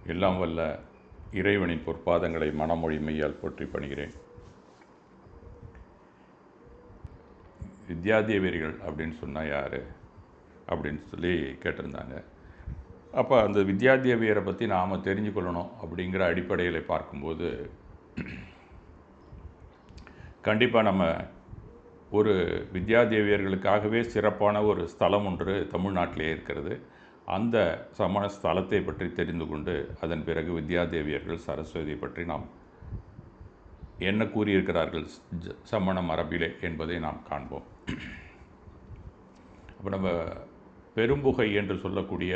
எல்லாம் வல்ல இறைவனின் பொற்பாதங்களை மனமொழி மெய்யால் போற்றி பணிகிறேன். வித்யாதேவியர்கள் அப்படின்னு சொன்னால் யார் அப்படின்னு சொல்லி கேட்டிருந்தாங்க. அப்போ அந்த வித்யாதேவியரை பற்றி நாம் தெரிஞ்சுக்கொள்ளணும் அப்படிங்கிற அடிப்படையில் பார்க்கும்போது கண்டிப்பாக நம்ம ஒரு வித்யாதேவியர்களுக்காகவே சிறப்பான ஒரு ஸ்தலம் ஒன்று தமிழ்நாட்டிலே இருக்கிறது. அந்த சமண ஸ்தலத்தை பற்றி தெரிந்து கொண்டு அதன் பிறகு வித்யாதேவியர்கள் சரஸ்வதியை பற்றி நாம் என்ன கூறியிருக்கிறார்கள் சமண மரபிலே என்பதை நாம் காண்போம். அப்போ நம்ம பெரும்புகை என்று சொல்லக்கூடிய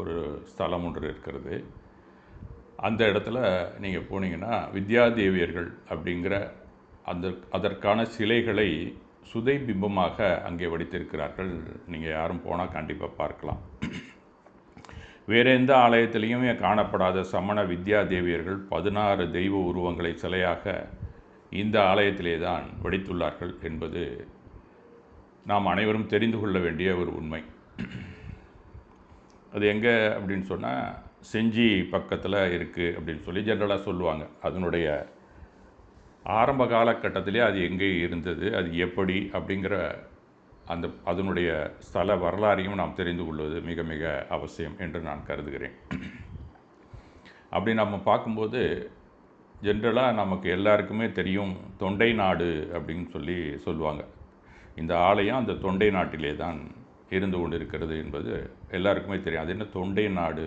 ஒரு ஸ்தலம் ஒன்று இருக்கிறது. அந்த இடத்துல நீங்கள் போனீங்கன்னா வித்யாதேவியர்கள் அப்படிங்கிற அதற்கான சிலைகளை சுதை பிம்பமாக அங்கே வடித்திருக்கிறார்கள். நீங்கள் யாரும் போனால் கண்டிப்பாக பார்க்கலாம். வேறு எந்த ஆலயத்திலையுமே காணப்படாத சமண வித்யாதேவியர்கள் 16 தெய்வ உருவங்களை சிலையாக இந்த ஆலயத்திலே தான் வடித்துள்ளார்கள் என்பது நாம் அனைவரும் தெரிந்து கொள்ள வேண்டிய ஒரு உண்மை. அது எங்கே அப்படின்னு சொன்னால் செஞ்சி பக்கத்தில் இருக்குது அப்படின்னு சொல்லி ஜென்ரலாக சொல்லுவாங்க. அதனுடைய ஆரம்ப காலகட்டத்திலே அது எங்கே இருந்தது, அது எப்படி அப்படிங்கிற அதனுடைய ஸ்தல வரலாறையும் நாம் தெரிந்து கொள்வது மிக மிக அவசியம் என்று நான் கருதுகிறேன். அப்படி நம்ம பார்க்கும்போது ஜென்ரலாக நமக்கு எல்லாருக்குமே தெரியும் தொண்டை நாடு அப்படின்னு சொல்லி சொல்லுவாங்க. இந்த ஆலயம் அந்த தொண்டை நாட்டிலே தான் இருந்து கொண்டு இருக்கிறது என்பது எல்லாருக்குமே தெரியும். அது என்ன தொண்டை நாடு,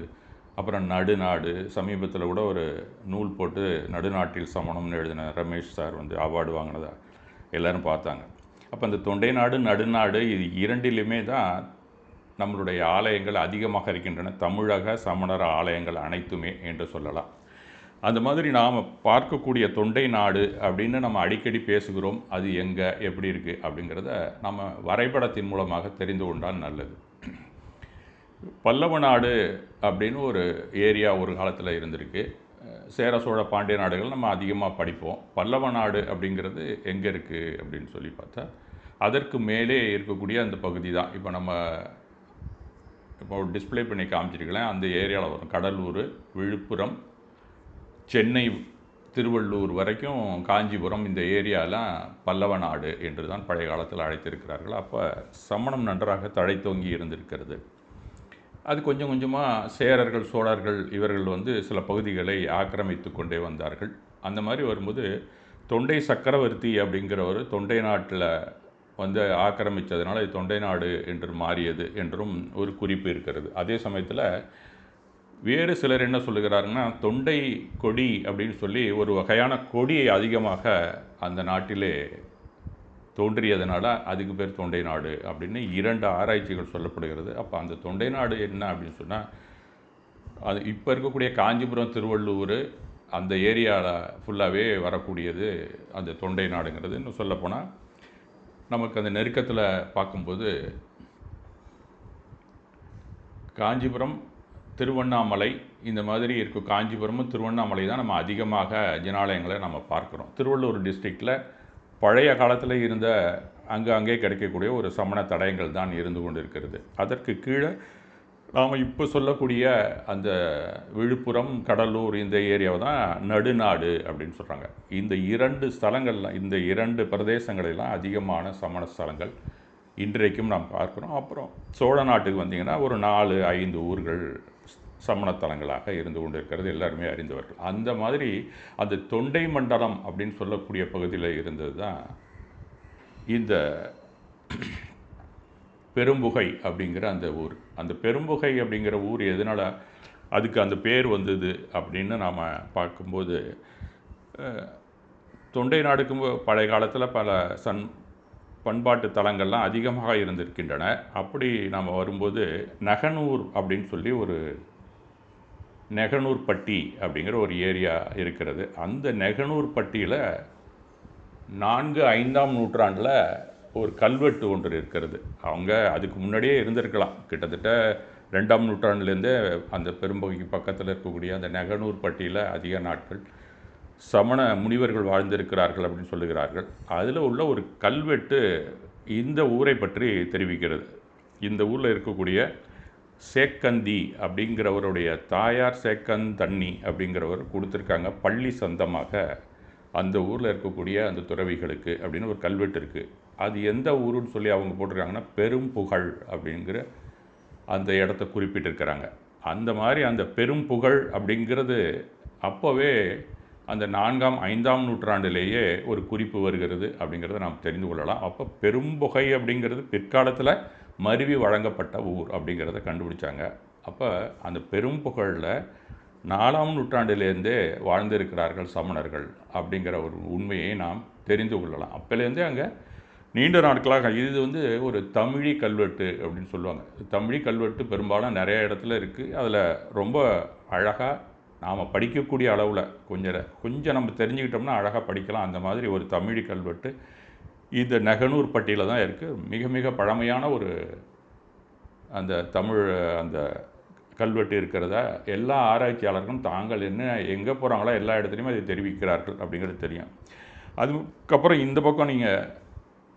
அப்புறம் நடுநாடு. சமீபத்தில் கூட ஒரு நூல் போட்டு நடுநாட்டில் சமணம்னு எழுதின ரமேஷ் சார் அவார்டு வாங்கினதா எல்லோரும் பார்த்தாங்க. அப்போ அந்த தொண்டை நாடு நடுநாடு இது இரண்டிலுமே தான் நம்மளுடைய ஆலயங்கள் அதிகமாக இருக்கின்றன. தமிழக சமணர் ஆலயங்கள் அனைத்துமே என்று சொல்லலாம். அந்த மாதிரி நாம் பார்க்கக்கூடிய தொண்டை நாடு அப்படின்னு நம்ம அடிக்கடி பேசுகிறோம். அது எங்கே எப்படி இருக்குது அப்படிங்கிறத நம்ம வரைபடத்தின் மூலமாக தெரிந்து கொண்டால் நல்லது. பல்லவ நாடு அப்படின்னு ஒரு ஏரியா ஒரு காலத்தில் இருந்திருக்கு. சேர சோழ பாண்டிய நாடுகள் நம்ம அதிகமாக படிப்போம். பல்லவ நாடு அப்படிங்கிறது எங்கே இருக்குது அப்படின்னு சொல்லி பார்த்தா அதற்கு மேலே இருக்கக்கூடிய அந்த பகுதி தான். இப்போ டிஸ்பிளே பண்ணி காமிச்சிருக்கலாம். அந்த ஏரியாவில் வரும் கடலூர், விழுப்புரம், சென்னை, திருவள்ளூர் வரைக்கும் காஞ்சிபுரம், இந்த ஏரியாலாம் பல்லவ நாடு என்று தான் பழைய காலத்தில் அழைத்திருக்கிறார்கள். அப்போ சமணம் நன்றாக தழைத்தோங்கி இருந்திருக்கிறது. அது கொஞ்சம் கொஞ்சமாக சேரர்கள், சோழர்கள் இவர்கள் சில பகுதிகளை ஆக்கிரமித்து கொண்டே வந்தார்கள். அந்த மாதிரி வரும்போது தொண்டை சக்கரவர்த்தி அப்படிங்கிறவர் தொண்டை நாட்டில் ஆக்கிரமித்ததுனால இது தொண்டை நாடு என்று மாறியது என்றும் ஒரு குறிப்பு இருக்கிறது. அதே சமயத்தில் வேறு சிலர் என்ன சொல்லுகிறாருன்னா தொண்டை கொடி அப்படின்னு சொல்லி ஒரு வகையான கொடியை அதிகமாக அந்த நாட்டிலே தோன்றியதுனால அதுக்கு பேர் தொண்டை நாடு அப்படின்னு 2 ஆராய்ச்சிகள் சொல்லப்படுகிறது. அப்போ அந்த தொண்டை நாடு என்ன அப்படின்னு சொன்னால் அது இப்போ இருக்கக்கூடிய காஞ்சிபுரம், திருவள்ளூர் அந்த ஏரியாவில் ஃபுல்லாகவே வரக்கூடியது அந்த தொண்டை நாடுங்கிறது. இன்னும் சொல்லப்போனால் நமக்கு அந்த நெருக்கத்தில் பார்க்கும்போது காஞ்சிபுரம், திருவண்ணாமலை இந்த மாதிரி இருக்கும். காஞ்சிபுரமும் திருவண்ணாமலை தான் நம்ம அதிகமாக ஜனாலயங்களை நம்ம பார்க்குறோம். திருவள்ளூர் டிஸ்ட்ரிக்டில் பழைய காலத்தில் இருந்த அங்கே கிடைக்கக்கூடிய ஒரு சமண தடயங்கள் தான் இருந்து கொண்டு இருக்கிறது. அதற்கு கீழே நாம் இப்போ சொல்லக்கூடிய அந்த விழுப்புரம், கடலூர் இந்த ஏரியாவை தான் நடுநாடு அப்படின்னு சொல்கிறாங்க. இந்த 2 ஸ்தலங்கள்லாம், இந்த 2 பிரதேசங்களெல்லாம் அதிகமான சமண ஸ்தலங்கள் இன்றைக்கும் நாம் பார்க்குறோம். அப்புறம் சோழ நாட்டுக்கு வந்தீங்கன்னா ஒரு 4-5 ஊர்கள் சமணத்தலங்களாக இருந்து கொண்டு இருக்கிறது எல்லாருமே அறிந்தவர்கள். அந்த மாதிரி அந்த தொண்டை மண்டலம் அப்படின்னு சொல்லக்கூடிய பகுதியில் இருந்தது தான் இந்த பெரும்புகை அப்படிங்கிற அந்த ஊர். அந்த பெரும்புகை அப்படிங்கிற ஊர் எதனால் அதுக்கு அந்த பேர் வந்தது அப்படின்னு நாம் பார்க்கும்போது தொண்டை நாடுக்கும் பழைய காலத்தில் பல பண்பாட்டு தலங்கள்லாம் அதிகமாக இருந்திருக்கின்றன. அப்படி நாம் வரும்போது நெகனூர் அப்படின்னு சொல்லி ஒரு நெகனூர்பட்டி அப்படிங்கிற ஒரு ஏரியா இருக்கிறது. அந்த நெகனூர்பட்டியில் 4-5ஆம் நூற்றாண்டில் ஒரு கல்வெட்டு ஒன்று இருக்கிறது. அவங்க அதுக்கு முன்னாடியே இருந்திருக்கலாம். கிட்டத்தட்ட 2ஆம் நூற்றாண்டுலேருந்தே அந்த பெரும்பகுதிக்கு பக்கத்தில் இருக்கக்கூடிய அந்த நெகனூர்பட்டியில் அதிக நாட்கள் சமண முனிவர்கள் வாழ்ந்திருக்கிறார்கள் அப்படின்னு சொல்லுகிறார்கள். அதில் உள்ள ஒரு கல்வெட்டு இந்த ஊரை பற்றி தெரிவிக்கிறது. இந்த ஊரில் இருக்கக்கூடிய சேக்கந்தி அப்படிங்கிறவருடைய தாயார் சேக்கந்தண்ணி அப்படிங்கிறவர் கொடுத்துருக்காங்க பள்ளி சொந்தமாக அந்த ஊரில் இருக்கக்கூடிய அந்த துறவிகளுக்கு அப்படின்னு ஒரு கல்வெட்டு இருக்குது. அது எந்த ஊருன்னு சொல்லி அவங்க போட்டிருக்காங்கன்னா பெரும்புகழ் அப்படிங்கிற அந்த இடத்த குறிப்பிட்டிருக்கிறாங்க. அந்த மாதிரி அந்த பெரும்புகழ் அப்படிங்கிறது அப்போவே அந்த 4ஆம் 5ஆம் நூற்றாண்டிலேயே ஒரு குறிப்பு வருகிறது அப்படிங்கிறத நாம் தெரிந்து கொள்ளலாம். அப்போ பெரும்புகை அப்படிங்கிறது பிற்காலத்தில் மருவி வழங்கப்பட்ட ஊர் அப்படிங்கிறத கண்டுபிடிச்சாங்க. அப்போ அந்த பெரும்புகழில் 4ஆம் நூற்றாண்டிலேருந்தே வாழ்ந்திருக்கிறார்கள் சமணர்கள் அப்படிங்கிற ஒரு உண்மையை நாம் தெரிந்து கொள்ளலாம். அப்போலேருந்தே அங்கே நீண்ட நாட்களாக இது ஒரு தமிழி கல்வெட்டு அப்படின்னு சொல்லுவாங்க. தமிழி கல்வெட்டு பெரும்பாலும் நிறைய இடத்துல இருக்குது. அதில் ரொம்ப அழகாக நாம் படிக்கக்கூடிய அளவில் கொஞ்சம் நம்ம தெரிஞ்சுக்கிட்டோம்னா அழகாக படிக்கலாம். அந்த மாதிரி ஒரு தமிழி கல்வெட்டு இந்த நெகனூர்பட்டியில் தான் இருக்குது. மிக மிக பழமையான ஒரு அந்த தமிழ் அந்த கல்வெட்டு இருக்கிறதா எல்லா ஆராய்ச்சியாளர்களும் தாங்கள் எங்கே போகிறாங்களோ எல்லா இடத்துலையுமே அதை தெரிவிக்கிறார்கள் அப்படிங்கிறது தெரியும். அதுக்கப்புறம் இந்த பக்கம் நீங்கள்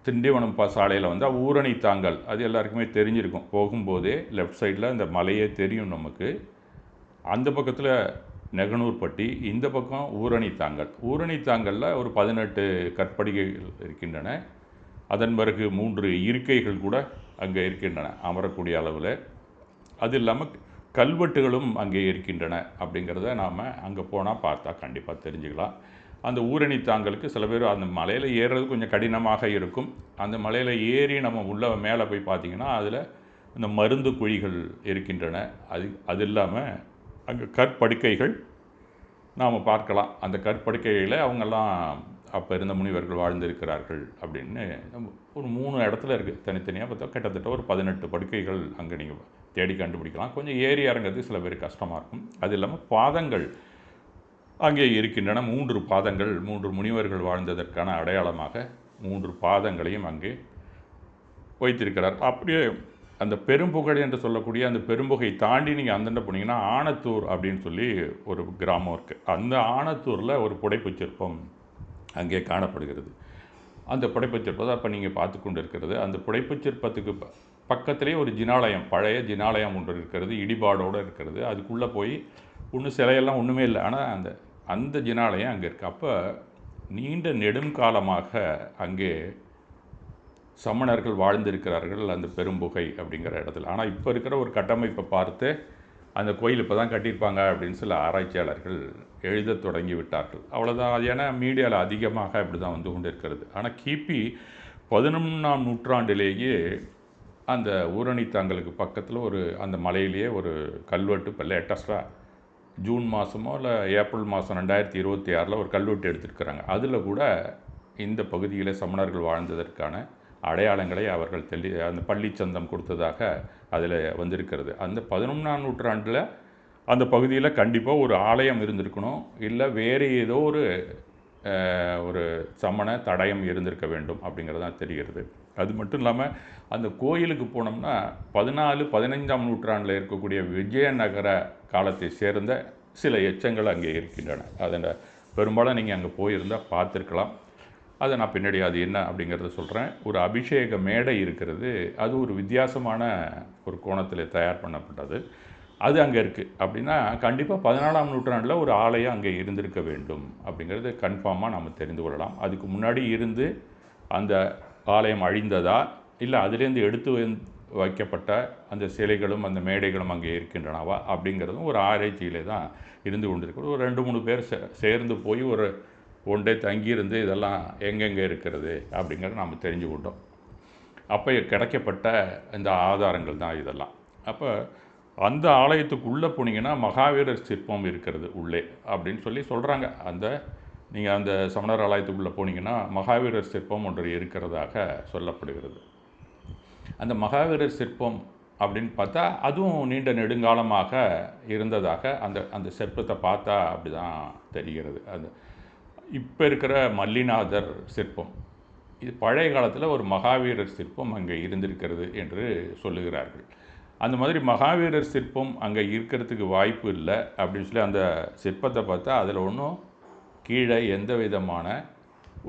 திண்டிவனம் சாலையில் வந்தால் ஊரணி தாங்கல், அது எல்லாருக்குமே தெரிஞ்சிருக்கும். போகும்போதே லெஃப்ட் சைடில் இந்த மலையே தெரியும் நமக்கு. அந்த பக்கத்தில் நெகனூர்பட்டி, இந்த பக்கம் ஊரணி தாங்கல். ஊரணி தாங்கலில் ஒரு 18 கற்படிகைகள் இருக்கின்றன. அதன் பிறகு 3 இருக்கைகள் கூட அங்கே இருக்கின்றன அமரக்கூடிய அளவில். அது இல்லாமல் கல்வெட்டுகளும் அங்கே இருக்கின்றன அப்படிங்கிறத நாம் அங்கே போனால் பார்த்தா கண்டிப்பாக தெரிஞ்சுக்கலாம். அந்த ஊரணி தாங்கலுக்கு சில பேர் அந்த மலையில் ஏறுறது கொஞ்சம் கடினமாக இருக்கும். அந்த மலையில் ஏறி நம்ம உள்ளே மேலே போய் பார்த்திங்கன்னா அதில் இந்த மருந்து குழிகள் இருக்கின்றன. அது இல்லாமல் அங்கே கற்படுக்கைகள் நாம் பார்க்கலாம். அந்த கற்படுக்கையில் அவங்கெல்லாம் அப்போ இருந்த முனிவர்கள் வாழ்ந்திருக்கிறார்கள் அப்படின்னு ஒரு 3 இடத்துல இருக்குது. தனித்தனியாக பார்த்தா கிட்டத்தட்ட ஒரு 18 படுக்கைகள் அங்கே நீங்கள் தேடி கண்டுபிடிக்கலாம். கொஞ்சம் ஏறி இறங்கிறது சில பேர் கஷ்டமாக இருக்கும். அது இல்லாமல் பாதங்கள் அங்கே இருக்கின்றன. 3 பாதங்கள், 3 முனிவர்கள் வாழ்ந்ததற்கான அடையாளமாக 3 பாதங்களையும் அங்கே வைத்திருக்கிறார். அப்படியே அந்த பெரும்புகழ் என்று சொல்லக்கூடிய அந்த பெரும்புகை தாண்டி நீங்கள் அந்தண்ட போனீங்கன்னா ஆனத்தூர் அப்படின்னு சொல்லி ஒரு கிராமம் இருக்குது. அந்த ஆனத்தூரில் ஒரு புடைப்புச் சிற்பம் அங்கே காணப்படுகிறது. அந்த புடைப்புச் சிற்பத்தை அப்போ நீங்கள் பார்த்து கொண்டு இருக்கிறது. அந்த புடைப்புச் சிற்பத்துக்கு பக்கத்திலே ஒரு ஜினாலயம், பழைய ஜினாலயம் ஒன்று இருக்கிறது, இடிபாடோடு இருக்கிறது. அதுக்குள்ளே போய் ஒன்றும் சிலையெல்லாம் ஒன்றுமே இல்லை, ஆனால் அந்த ஜினாலயம் அங்கே இருக்குது. அப்போ நீண்ட நெடுங்காலமாக அங்கே சமணர்கள் வாழ்ந்திருக்கிறார்கள் அந்த பெரும்புகை அப்படிங்கிற இடத்துல. ஆனால் இப்போ இருக்கிற ஒரு கட்டமைப்பை பார்த்து அந்த கோயில் இப்போ தான் கட்டியிருப்பாங்க அப்படின்னு சில ஆராய்ச்சியாளர்கள் எழுத தொடங்கி விட்டார்கள். அவ்வளோதான். அது ஏன்னா மீடியாவில் அதிகமாக இப்படி தான் வந்து கொண்டு இருக்கிறது. ஆனால் கிபி 11ஆம் நூற்றாண்டிலேயே அந்த ஊரணி தாங்கலுக்கு பக்கத்தில் அந்த மலையிலேயே ஒரு கல்வெட்டு இப்போ லேட்டஸ்ட்டாக ஜூன் மாதமோ இல்லை ஏப்ரல் மாதம் 2026 ஒரு கல்வெட்டு எடுத்துருக்கிறாங்க. அதில் கூட இந்த பகுதியில் சமணர்கள் வாழ்ந்ததற்கான அடையாளங்களை அவர்கள் அந்த பள்ளிச்சந்தம் கொடுத்ததாக அதில் வந்திருக்கிறது. அந்த 11ஆம் நூற்றாண்டில் அந்த பகுதியில் கண்டிப்பாக ஒரு ஆலயம் இருந்திருக்கணும், இல்லை வேறு ஏதோ ஒரு சமண தடயம் இருந்திருக்க வேண்டும் அப்படிங்கிறது தான் தெரிகிறது. அது மட்டும் இல்லாமல் அந்த கோயிலுக்கு போனோம்னா 14-15ஆம் நூற்றாண்டில் இருக்கக்கூடிய விஜயநகர காலத்தை சேர்ந்த சில எச்சங்கள் அங்கே இருக்கின்றன. அதில் பெரும்பாலும் நீங்கள் அங்கே போயிருந்தால் பார்த்துருக்கலாம். அதை நான் பின்னாடி அது என்ன அப்படிங்கிறத சொல்கிறேன். ஒரு அபிஷேக மேடை இருக்கிறது. அது ஒரு வித்தியாசமான ஒரு கோணத்தில் தயார் பண்ணப்பட்டது. அது அங்கே இருக்குது. அப்படின்னா கண்டிப்பாக 14ஆம் நூற்றாண்டில் ஒரு ஆலயம் அங்கே இருந்திருக்க வேண்டும் அப்படிங்கிறது கன்ஃபார்மாக நம்ம தெரிந்து கொள்ளலாம். அதுக்கு முன்னாடி இருந்து அந்த ஆலயம் அழிந்ததா, இல்லை அதுலேருந்து எடுத்து வைக்கப்பட்ட அந்த சிலைகளும் அந்த மேடைகளும் அங்கே இருக்கின்றனவா அப்படிங்கிறதும் ஒரு ஆராய்ச்சியிலே தான் இருந்து கொண்டிருக்கிறது. ஒரு 2-3 பேர் சேர்ந்து போய் ஒரு ஒன் டே தங்கியிருந்து இதெல்லாம் எங்கெங்கே இருக்கிறது அப்படிங்கிறத நாம் தெரிஞ்சு கொண்டோம். அப்போ கிடைக்கப்பட்ட இந்த ஆதாரங்கள் தான் இதெல்லாம். அப்போ அந்த ஆலயத்துக்குள்ளே போனீங்கன்னா மகாவீரர் சிற்பம் இருக்கிறது உள்ளே அப்படின்னு சொல்கிறாங்க. நீங்கள் அந்த சமணர் ஆலயத்துக்குள்ளே போனீங்கன்னா மகாவீரர் சிற்பம் ஒன்று இருக்கிறதாக சொல்லப்படுகிறது. அந்த மகாவீரர் சிற்பம் அப்படின்னு பார்த்தா அதுவும் நீண்ட நெடுங்காலமாக இருந்ததாக அந்த சிற்பத்தை பார்த்தா அப்படி தான் தெரிகிறது. இப்போ இருக்கிற மல்லிநாதர் சிற்பம் இது பழைய காலத்தில் ஒரு மகாவீரர் சிற்பம் அங்கே இருந்திருக்கிறது என்று சொல்லுகிறார்கள். அந்த மாதிரி மகாவீரர் சிற்பம் அங்கே இருக்கிறதுக்கு வாய்ப்பு இல்லை அப்படின்னு சொல்லி அந்த சிற்பத்தை பார்த்தா அதில் ஒன்றும் கீழே எந்த விதமான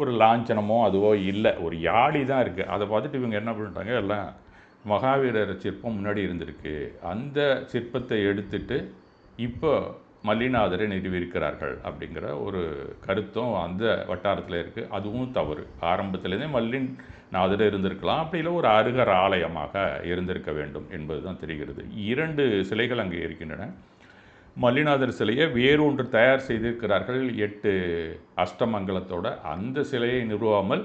ஒரு லாஞ்சனமோ அதுவோ இல்லை, ஒரு யாழி தான் இருக்குது. அதை பார்த்துட்டு இவங்க என்ன பண்ணிட்டாங்க, எல்லாம் மகாவீரர் சிற்பம் முன்னாடி இருந்திருக்கு. அந்த சிற்பத்தை எடுத்துட்டு இப்போ மல்லிநாதரை நிறுவியிருக்கிறார்கள் அப்படிங்கிற ஒரு கருத்தும் அந்த வட்டாரத்தில் இருக்குது. அதுவும் தவறு. ஆரம்பத்திலேருந்தே மல்லிநாதர் இருந்திருக்கலாம், அப்படி இல்லை ஒரு அருகர் ஆலயமாக இருந்திருக்க வேண்டும் என்பது தான் தெரிகிறது. 2 சிலைகள் அங்கே இருக்கின்றன. மல்லிநாதர் சிலையை வேறொன்று தயார் செய்திருக்கிறார்கள் 8 அஷ்டமங்கலத்தோட. அந்த சிலையை நிறுவாமல்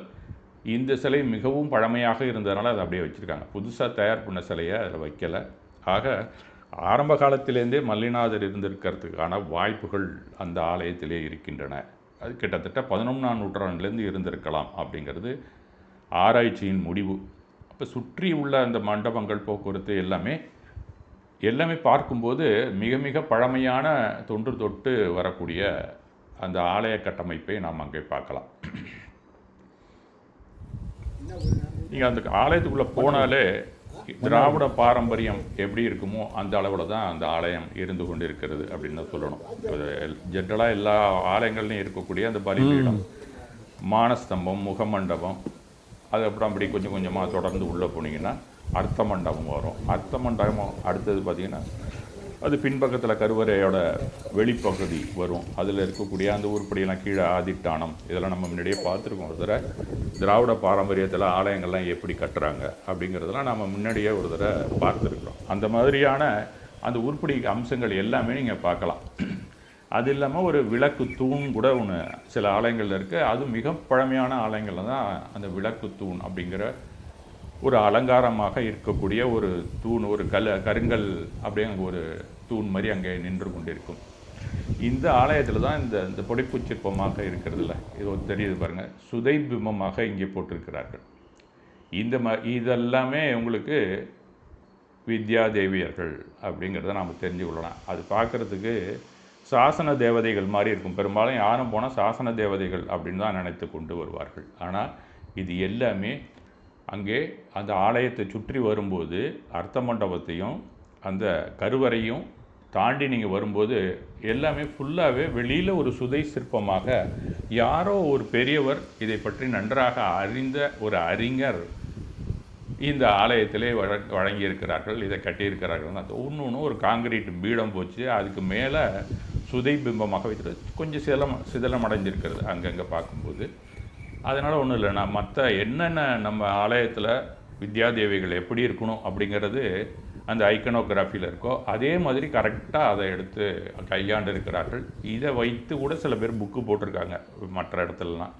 இந்த சிலை மிகவும் பழமையாக இருந்ததுனால அதை அப்படியே வச்சுருக்காங்க. புதுசாக தயார் பண்ண சிலையை அதில் வைக்கலை. ஆக ஆரம்ப காலத்திலேருந்தே மல்லிநாதர் இருந்திருக்கிறதுக்கான வாய்ப்புகள் அந்த ஆலயத்திலே இருக்கின்றன. அது கிட்டத்தட்ட 11ஆம் நூற்றாண்டுலேருந்து இருந்திருக்கலாம் அப்படிங்கிறது ஆராய்ச்சியின் முடிவு. அப்போ சுற்றி உள்ள அந்த மண்டபங்கள், போக்குவரத்து எல்லாமே பார்க்கும்போது மிக மிக பழமையான தொன்று தொட்டு வரக்கூடிய அந்த ஆலய கட்டமைப்பை நாம் அங்கே பார்க்கலாம். நீங்கள் அந்த ஆலயத்துக்குள்ளே போனாலே திராவிட பாரம்பரியம் எப்படி இருக்குமோ அந்த அளவில் தான் அந்த ஆலயம் இருந்து கொண்டு இருக்கிறது அப்படின்னு தான் சொல்லணும். ஜென்ரலாக எல்லா ஆலயங்கள்லையும் இருக்கக்கூடிய அந்த பலிபீடம், மானஸ்தம்பம், முகமண்டபம், அதுக்கப்புறம் அப்படி கொஞ்சம் கொஞ்சமாக தொடர்ந்து உள்ளே போனீங்கன்னா அர்த்த மண்டபம் வரும். அர்த்த மண்டபம் அடுத்தது பார்த்திங்கன்னா அது பின்பக்கத்தில் கருவறையோட வெளிப்பகுதி வரும். அதில் இருக்கக்கூடிய அந்த உருப்படியெல்லாம் கீழே ஆதிட்டானம், இதெல்லாம் நம்ம முன்னாடியே பார்த்துருக்கோம். ஒரு தடவை திராவிட பாரம்பரியத்தில் ஆலயங்கள்லாம் எப்படி கட்டுறாங்க அப்படிங்கிறதெல்லாம் நம்ம முன்னாடியே ஒரு தடவை பார்த்துருக்குறோம். அந்த மாதிரியான அந்த உருப்படி அம்சங்கள் எல்லாமே நீங்கள் பார்க்கலாம். அது இல்லாமல் ஒரு விளக்கு தூண் கூட ஒன்று சில ஆலயங்களில் இருக்குது. அது மிக பழமையான ஆலயங்களில் தான் அந்த விளக்கு தூண் அப்படிங்கிற ஒரு அலங்காரமாக இருக்கக்கூடிய ஒரு தூண், ஒரு கருங்கல் அப்படியே அங்கே ஒரு தூண் மாதிரி அங்கே நின்று கொண்டிருக்கும். இந்த ஆலயத்தில் தான் இந்த புடைப்பு சிற்பமாக இருக்கிறதுல இது தெரியுது பாருங்கள், சுதை பிம்பமாக இங்கே போட்டிருக்கிறார்கள். இதெல்லாமே உங்களுக்கு வித்யாதேவியர்கள் அப்படிங்கிறத நாம் தெரிஞ்சு கொள்ளலாம். அது பார்க்குறதுக்கு சாசன தேவதைகள் மாதிரி இருக்கும். பெரும்பாலும் யாரும் போனால் சாசன தேவதைகள் அப்படின்னு தான் நினைத்து கொண்டு வருவார்கள். ஆனால் இது எல்லாமே அங்கே அந்த ஆலயத்தை சுற்றி வரும்போது அர்த்த மண்டபத்தையும் அந்த கருவறையும் தாண்டி நீங்கள் வரும்போது எல்லாமே ஃபுல்லாகவே வெளியில் ஒரு சுதை சிற்பமாக யாரோ ஒரு பெரியவர் இதை பற்றி நன்றாக அறிந்த ஒரு அறிஞர் இந்த ஆலயத்திலே வழங்கியிருக்கிறார்கள், இதை கட்டியிருக்கிறார்கள். அது ஒன்று ஒரு காங்கிரீட் பீடம் போச்சு, அதுக்கு மேலே சுதை பிம்பமாக வைக்கிறது கொஞ்சம் சிதலம் அடைஞ்சிருக்கிறது அங்கங்கே பார்க்கும்போது. அதனால் ஒன்றும் இல்லை, நான் மற்ற என்னென்ன நம்ம ஆலயத்தில் வித்யாதேவிகள் எப்படி இருக்கணும் அப்படிங்கிறது அந்த ஐக்கனோகிராஃபியில் இருக்கோ அதே மாதிரி கரெக்டாக அதை எடுத்து கையாண்டு இருக்கிறார்கள். இதை வைத்து கூட சில பேர் புக்கு போட்டிருக்காங்க. மற்ற இடத்துலலாம்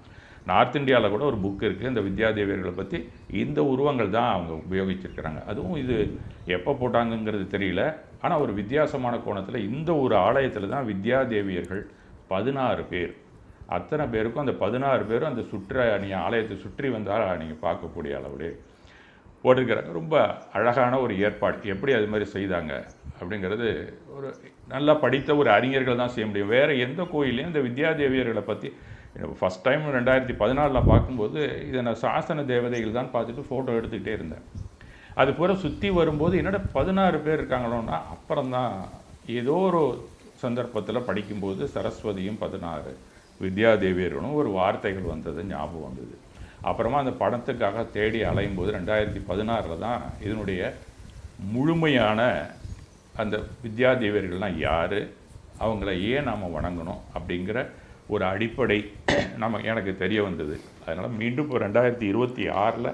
நார்த் இந்தியாவில் கூட ஒரு புக்கு இருக்குது இந்த வித்யாதேவியர்களை பற்றி. இந்த உருவங்கள் தான் அவங்க உபயோகிச்சிருக்கிறாங்க. அதுவும் இது எப்போ போட்டாங்கங்கிறது தெரியல. ஆனால் ஒரு வித்தியாசமான கோணத்தில் இந்த ஒரு ஆலயத்தில் தான் வித்யாதேவியர்கள் 16 பேர், அத்தனை பேருக்கும் அந்த 16 பேரும் அந்த நீங்கள் ஆலயத்தை சுற்றி வந்தால் நீங்கள் பார்க்கக்கூடிய அளவுலே போட்டிருக்கிறாங்க. ரொம்ப அழகான ஒரு ஏற்பாடு. எப்படி அது மாதிரி செய்தாங்க அப்படிங்கிறது ஒரு நல்லா படித்த ஒரு அறிஞர்கள் தான் செய்ய முடியும். வேறு எந்த கோயிலையும் இந்த வித்யாதேவியர்களை பற்றி ஃபஸ்ட் டைம் 2014 பார்க்கும்போது இதை நான் சாசன தேவதைகள் தான் பார்த்துட்டு ஃபோட்டோ எடுத்துக்கிட்டே இருந்தேன். அது பூரா சுற்றி வரும்போது என்னோட 16 பேர் இருக்காங்களோன்னா அப்புறம்தான் ஏதோ ஒரு சந்தர்ப்பத்தில் படிக்கும்போது சரஸ்வதியும் 16 வித்யாதேவியர்களும் ஒரு வார்த்தைகள் வந்தது ஞாபகம் வந்தது. அப்புறமா அந்த படத்துக்காக தேடி அலையும் போது 2016 தான் இதனுடைய முழுமையான அந்த வித்யாதேவியர்கள்லாம் யார், அவங்கள ஏன் நாம் வணங்கணும் அப்படிங்கிற ஒரு அடிப்படை எனக்கு தெரிய வந்தது. அதனால் மீண்டும் இப்போ 2026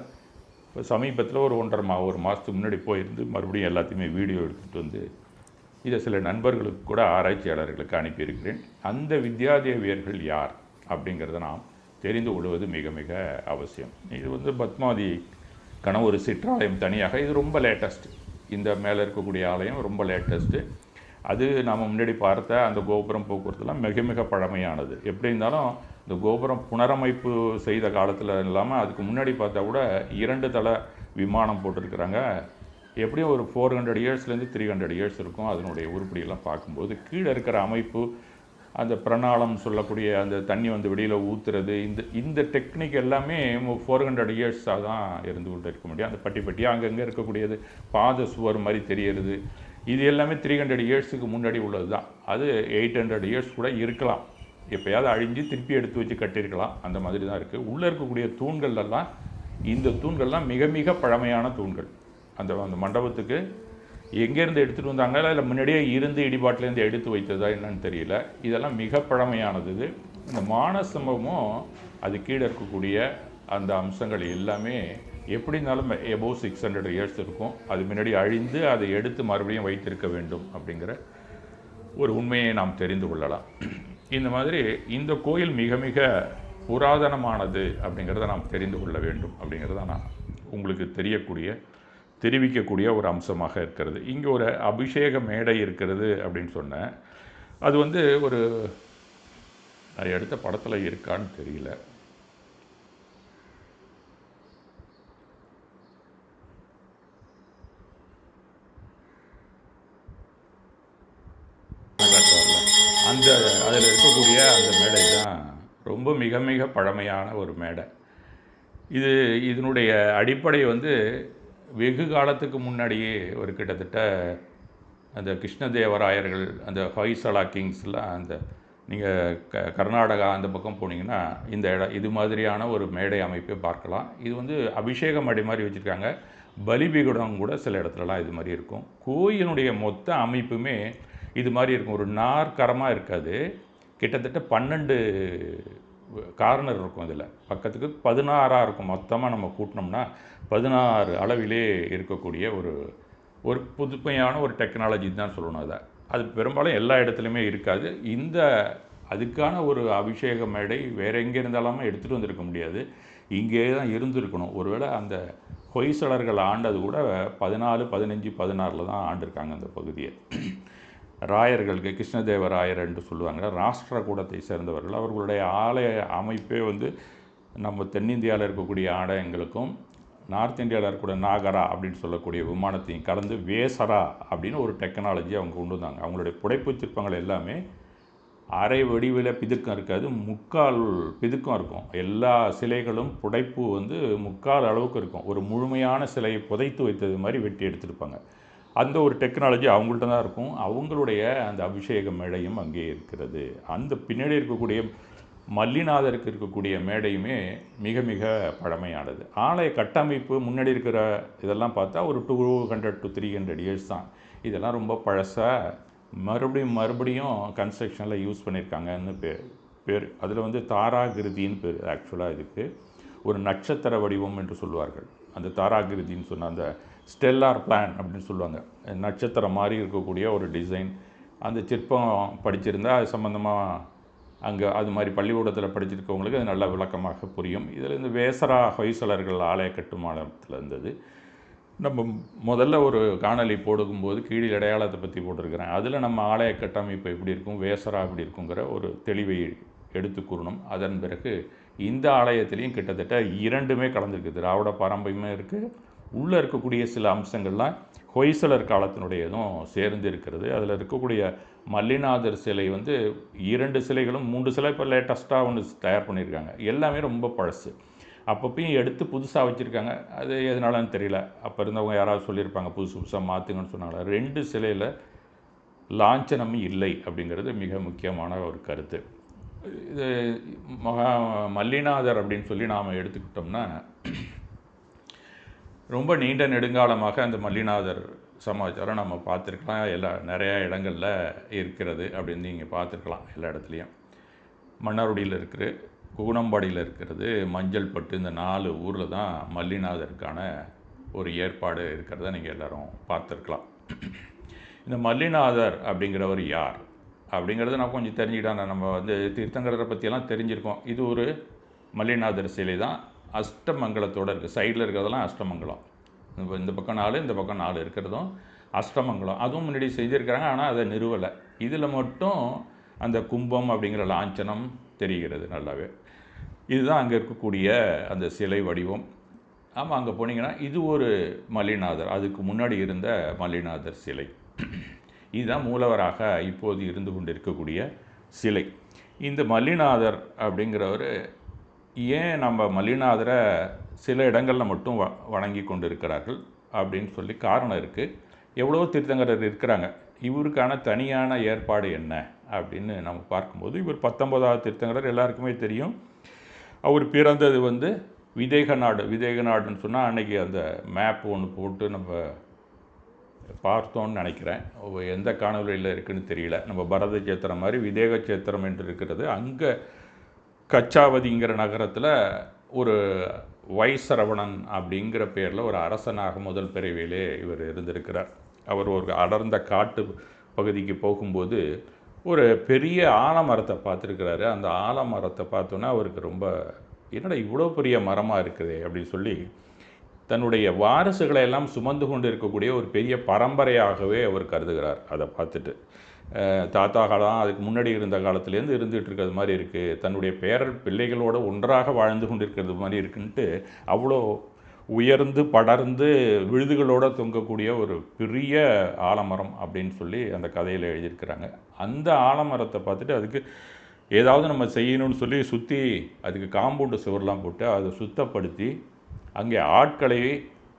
இப்போ சமீபத்தில் ஒரு 1 மாதத்துக்கு முன்னாடி போயிருந்து மறுபடியும் எல்லாத்தையுமே வீடியோ எடுத்துகிட்டு வந்து இதை சில நண்பர்களுக்கு கூட ஆராய்ச்சியாளர்களுக்கு அனுப்பியிருக்கிறேன். அந்த வித்யாதேவியர்கள் யார் அப்படிங்கிறத நாம் தெரிந்து கொள்வது மிக மிக அவசியம். இது பத்மாவதிக்கான ஒரு சிற்றாலயம் தனியாக, இது ரொம்ப லேட்டஸ்ட்டு. இந்த மேலே இருக்கக்கூடிய ஆலயம் ரொம்ப லேட்டஸ்ட்டு. அது நாம் முன்னாடி பார்த்த அந்த கோபுரம் போக்குவரத்துலாம் மிக மிக பழமையானது. எப்படி இருந்தாலும் இந்த கோபுரம் புனரமைப்பு செய்த காலத்தில் இல்லாமல் அதுக்கு முன்னாடி பார்த்தா கூட 2 தள விமானம் போட்டிருக்கிறாங்க. எப்படியும் ஒரு 400 இயர்ஸ்லேருந்து 300 இயர்ஸ் இருக்கும். அதனுடைய உருப்படியெல்லாம் பார்க்கும்போது கீழே இருக்கிற அமைப்பு, அந்த பிரணாளம் சொல்லக்கூடிய அந்த தண்ணி வந்து வெளியில் ஊற்றுறது, இந்த டெக்னிக் எல்லாமே 400 இயர்ஸாக தான் இருந்து கொண்டு இருக்க முடியும். அந்த பட்டியாக அங்கங்கே இருக்கக்கூடியது பாத சுவர் மாதிரி தெரியறது, இது எல்லாமே 300 இயர்ஸுக்கு முன்னாடி உள்ளது தான். அது 800 இயர்ஸ் கூட இருக்கலாம். எப்போயாவது அழிஞ்சு திருப்பி எடுத்து வச்சு கட்டியிருக்கலாம். அந்த மாதிரி தான் இருக்குது. உள்ளே இருக்கக்கூடிய தூண்கள்லாம், இந்த தூண்கள்லாம் மிக மிக பழமையான தூண்கள். அந்த அந்த மண்டபத்துக்கு எங்கேருந்து எடுத்துகிட்டு வந்தாங்களா இல்லை முன்னாடியே இருந்து இடிபாட்டிலேருந்து எடுத்து வைத்ததா என்னன்னு தெரியல. இதெல்லாம் மிக பழமையானது. இது இந்த மானசம்பவமும் அது கீழே இருக்கக்கூடிய அந்த அம்சங்கள் எல்லாமே எப்படி இருந்தாலும் எபோவ் 600 இயர்ஸ் இருக்கும். அது முன்னாடி அழிந்து அதை எடுத்து மறுபடியும் வைத்திருக்க வேண்டும் அப்படிங்கிற ஒரு உண்மையை நாம் தெரிந்து கொள்ளலாம். இந்த மாதிரி இந்த கோயில் மிக மிக புராதனமானது அப்படிங்கிறத நாம் தெரிந்து கொள்ள வேண்டும் அப்படிங்கிறத நான் உங்களுக்கு தெரிவிக்கக்கூடிய ஒரு அம்சமாக இருக்கிறது. இங்கே ஒரு அபிஷேக மேடை இருக்கிறது அப்படின்னு சொன்னேன். அது வந்து ஒரு நான் எடுத்த படத்தில் இருக்கான்னு தெரியல. அந்த அதில் இருக்கக்கூடிய அந்த மேடை தான் ரொம்ப மிக மிக பழமையான ஒரு மேடை. இதனுடைய அடிப்படை வந்து வெகு காலத்துக்கு முன்னாடியே ஒரு கிட்டத்தட்ட அந்த கிருஷ்ணதேவராயர்கள், அந்த ஹொய்சலா கிங்ஸ்லாம், அந்த நீங்கள் கர்நாடகா அந்த பக்கம் போனீங்கன்னா இந்த இது மாதிரியான ஒரு மேடை அமைப்பை பார்க்கலாம். இது வந்து அபிஷேக மேடை மாதிரி வச்சுருக்காங்க. பலிபீடம் கூட சில இடத்துலலாம் இது மாதிரி இருக்கும். கோயிலுடைய மொத்த அமைப்புமே இது மாதிரி இருக்கும். ஒரு நாற்கரமாக இருக்காது. கிட்டத்தட்ட 12 கார்னர் இருக்கும். இதில் பக்கத்துக்கு 16 இருக்கும். மொத்தமாக நம்ம கூட்டினோம்னா 16 அளவிலே இருக்கக்கூடிய ஒரு புதுமையான ஒரு டெக்னாலஜி தான் சொல்லணும். அது பெரும்பாலும் எல்லா இடத்துலையுமே இருக்காது. அதுக்கான ஒரு அபிஷேக மேடை வேறு எங்கே இருந்தாலுமே எடுத்துகிட்டு வந்திருக்க முடியாது. இங்கே தான் இருந்திருக்கணும். ஒருவேளை அந்த ஹொய்சலர்கள் ஆண்டது கூட 14, 15, 16 தான் ஆண்டிருக்காங்க அந்த பகுதியை. ராயர்களுக்கு கிருஷ்ணதேவராயர் என்று சொல்லுவாங்க. ராஷ்டிரகூடத்தை சேர்ந்தவர்கள். அவர்களுடைய ஆலய அமைப்பே வந்து நம்ம தென்னிந்தியாவில் இருக்கக்கூடிய ஆலயங்களுக்கும் நார்த் இந்தியாவில் இருக்கக்கூடிய நாகரா அப்படின்னு சொல்லக்கூடிய விமானத்தையும் கலந்து வேசரா அப்படின்னு ஒரு டெக்னாலஜி அவங்க கொண்டு வந்தாங்க. அவங்களுடைய புடைப்பு சிற்பங்கள் எல்லாமே அரை வடிவில் பிதுக்கம் இருக்காது, முக்கால் பிதுக்கம் இருக்கும். எல்லா சிலைகளும் புடைப்பு வந்து முக்கால் அளவுக்கு இருக்கும். ஒரு முழுமையான சிலையை புதைத்து வைத்தது மாதிரி வெட்டி எடுத்துருப்பாங்க. அந்த ஒரு டெக்னாலஜி அவங்கள்ட்ட தான் இருக்கும். அவங்களுடைய அந்த அபிஷேக மேடையும் அங்கே இருக்கிறது. அந்த பின்னாடி இருக்கக்கூடிய மல்லிநாதருக்கு இருக்கக்கூடிய மேடையுமே மிக மிக பழமையானது. ஆலய கட்டமைப்பு முன்னாடி இருக்கிற இதெல்லாம் பார்த்தா ஒரு 200 to 300 இயர்ஸ் தான். இதெல்லாம் ரொம்ப பழசாக மறுபடியும் கன்ஸ்ட்ரக்ஷனில் யூஸ் பண்ணியிருக்காங்கன்னு பேர். அதில் வந்து தாராகிருதின்னு பேர். ஆக்சுவலாக இதுக்கு ஒரு நட்சத்திர வடிவம் என்று சொல்லுவார்கள். அந்த தாராகிருதின்னு சொன்ன அந்த ஸ்டெல்லார் பிளான் அப்படின்னு சொல்லுவாங்க. நட்சத்திரம் மாதிரி இருக்கக்கூடிய ஒரு டிசைன். அந்த சிற்பம் படிச்சிருந்தால் அது சம்மந்தமாக அங்கே அது மாதிரி பள்ளிக்கூடத்தில் படிச்சிருக்கவங்களுக்கு அது நல்ல விளக்கமாக புரியும். இதில் இந்த வேசரா ஹொய்சலர்கள் ஆலய கட்டுமானத்தில் இருந்தது. நம்ம முதல்ல ஒரு காணொலி போடும்போது கீழே அடையாளத்தை பற்றி போட்டிருக்கிறேன். அதில் நம்ம ஆலய கட்டமைப்பு எப்படி இருக்கும், வேசரா எப்படி இருக்குங்கிற ஒரு தெளிவை எடுத்து கூறணும். அதன் பிறகு இந்த ஆலயத்திலையும் கிட்டத்தட்ட 2மே கலந்துருக்கு. திராவிட பாரம்பரியமே இருக்குது. உள்ளே இருக்கக்கூடிய சில அம்சங்கள்லாம் ஹொய்சலர் காலத்தினுடையதும் சேர்ந்து இருக்கிறது. அதில் இருக்கக்கூடிய மல்லிநாதர் சிலை வந்து 2 சிலைகளும் 3 சிலை இப்போ லேட்டஸ்ட்டாக ஒன்று தயார் பண்ணியிருக்காங்க. எல்லாமே ரொம்ப பழசு. அப்பப்பையும் எடுத்து புதுசாக வச்சுருக்காங்க. அது எதனாலன்னு தெரியல. அப்போ இருந்தவங்க யாராவது சொல்லியிருப்பாங்க புதுசாக மாற்றுங்கன்னு சொன்னாங்களா. 2 சிலையில் லாஞ்சனமும் இல்லை அப்படிங்கிறது மிக முக்கியமான ஒரு கருத்து. இது மல்லிநாதர் அப்படின்னு சொல்லி நாம் எடுத்துக்கிட்டோம்னா ரொம்ப நீண்ட நெடுங்காலமாக அந்த மல்லிநாதர் சமாச்சாரம் நம்ம பார்த்துருக்கலாம். நிறையா இடங்களில் இருக்கிறது அப்படின்னு நீங்கள் பார்த்துருக்கலாம். எல்லா இடத்துலையும் மன்னார்குடியில் இருக்கிற, கூனம்பாடியில் இருக்கிறது, மஞ்சள்பட்டு, இந்த 4 ஊரில் தான் மல்லிநாதருக்கான ஒரு ஏற்பாடு இருக்கிறத நீங்கள் எல்லோரும் பார்த்துருக்கலாம். இந்த மல்லிநாதர் அப்படிங்கிறவர் யார் அப்படிங்கிறத நான் கொஞ்சம் தெரிஞ்சுக்கிட்டேன். நம்ம வந்து தீர்த்தங்கரரை பற்றியெல்லாம் தெரிஞ்சிருக்கோம். இது ஒரு மல்லிநாதர் சிலை தான். அஷ்டமங்கலத்தோடு இருக்குது. சைடில் இருக்கிறதெல்லாம் அஷ்டமங்கலம். இந்த பக்கம் 4, இந்த பக்கம் 4 இருக்கிறதும் அஷ்டமங்கலம். அதுவும் முன்னாடி செஞ்சுருக்கிறாங்க. ஆனால் அதை நிறுவலை. இதில் மட்டும் அந்த கும்பம் அப்படிங்கிற லாஞ்சனம் தெரிகிறது நல்லாவே. இதுதான் அங்கே இருக்கக்கூடிய அந்த சிலை வடிவம். ஆமாம், அங்கே போனீங்கன்னா இது ஒரு மல்லிநாதர். அதுக்கு முன்னாடி இருந்த மல்லிநாதர் சிலை. இதுதான் மூலவராக இப்போது இருந்து கொண்டு இருக்கக்கூடிய சிலை. இந்த மல்லிநாதர் அப்படிங்கிறவர் ஏன் நம்ம மல்லிநாதரை சில இடங்களில் மட்டும் வணங்கி கொண்டு இருக்கிறார்கள் அப்படின்னு சொல்லி காரணம் இருக்குது. எவ்வளோ தீர்த்தங்கரர் இருக்கிறாங்க. இவருக்கான தனியான ஏற்பாடு என்ன அப்படின்னு நம்ம பார்க்கும்போது, இவர் 19வது தீர்த்தங்கரர். எல்லாருக்குமே தெரியும். அவர் பிறந்தது வந்து விதேக நாடுன்னு சொன்னால் அன்றைக்கி அந்த மேப் ஒன்று போட்டு நம்ம பார்த்தோன்னு நினைக்கிறேன். எந்த காணொலியில் இருக்குதுன்னு தெரியல. நம்ம பரத சேத்திரம் மாதிரி விதேக சேத்திரம் என்று இருக்கிறது. அங்கே கச்சாவதிங்கிற நகரத்தில் ஒரு வைசரவணன் அப்படிங்கிற பேரில் ஒரு அரசனாக முதல் பிறவியிலே இவர் இருந்திருக்கிறார். அவர் ஒரு அடர்ந்த காட்டு பகுதிக்கு போகும்போது ஒரு பெரிய ஆலமரத்தை பார்த்துருக்கிறாரு. அந்த ஆலமரத்தை பார்த்தோன்னா அவருக்கு ரொம்ப என்னடா இவ்வளோ பெரிய மரமாக இருக்குது அப்படின்னு சொல்லி தன்னுடைய வாரிசுகளை எல்லாம் சுமந்து கொண்டு இருக்கக்கூடிய ஒரு பெரிய பரம்பரையாகவே அவர் கருதுகிறார். அதை பார்த்துட்டு தாத்தா காலம் அதுக்கு முன்னாடி இருந்த காலத்துலேருந்து இருந்துகிட்டு இருக்கிறது மாதிரி இருக்குது, தன்னுடைய பேரர் பிள்ளைகளோடு ஒன்றாக வாழ்ந்து கொண்டு இருக்கிறது மாதிரி இருக்குன்ட்டு அவ்வளோ உயர்ந்து படர்ந்து விழுதுகளோடு தொங்கக்கூடிய ஒரு பெரிய ஆலமரம் அப்படின்னு சொல்லி அந்த கதையில் எழுதியிருக்கிறாங்க. அந்த ஆலமரத்தை பார்த்துட்டு அதுக்கு ஏதாவது நம்ம செய்யணும்னு சொல்லி சுற்றி அதுக்கு காம்பவுண்டு சுவர்லாம் போட்டு அதை சுத்தப்படுத்தி அங்கே ஆட்களை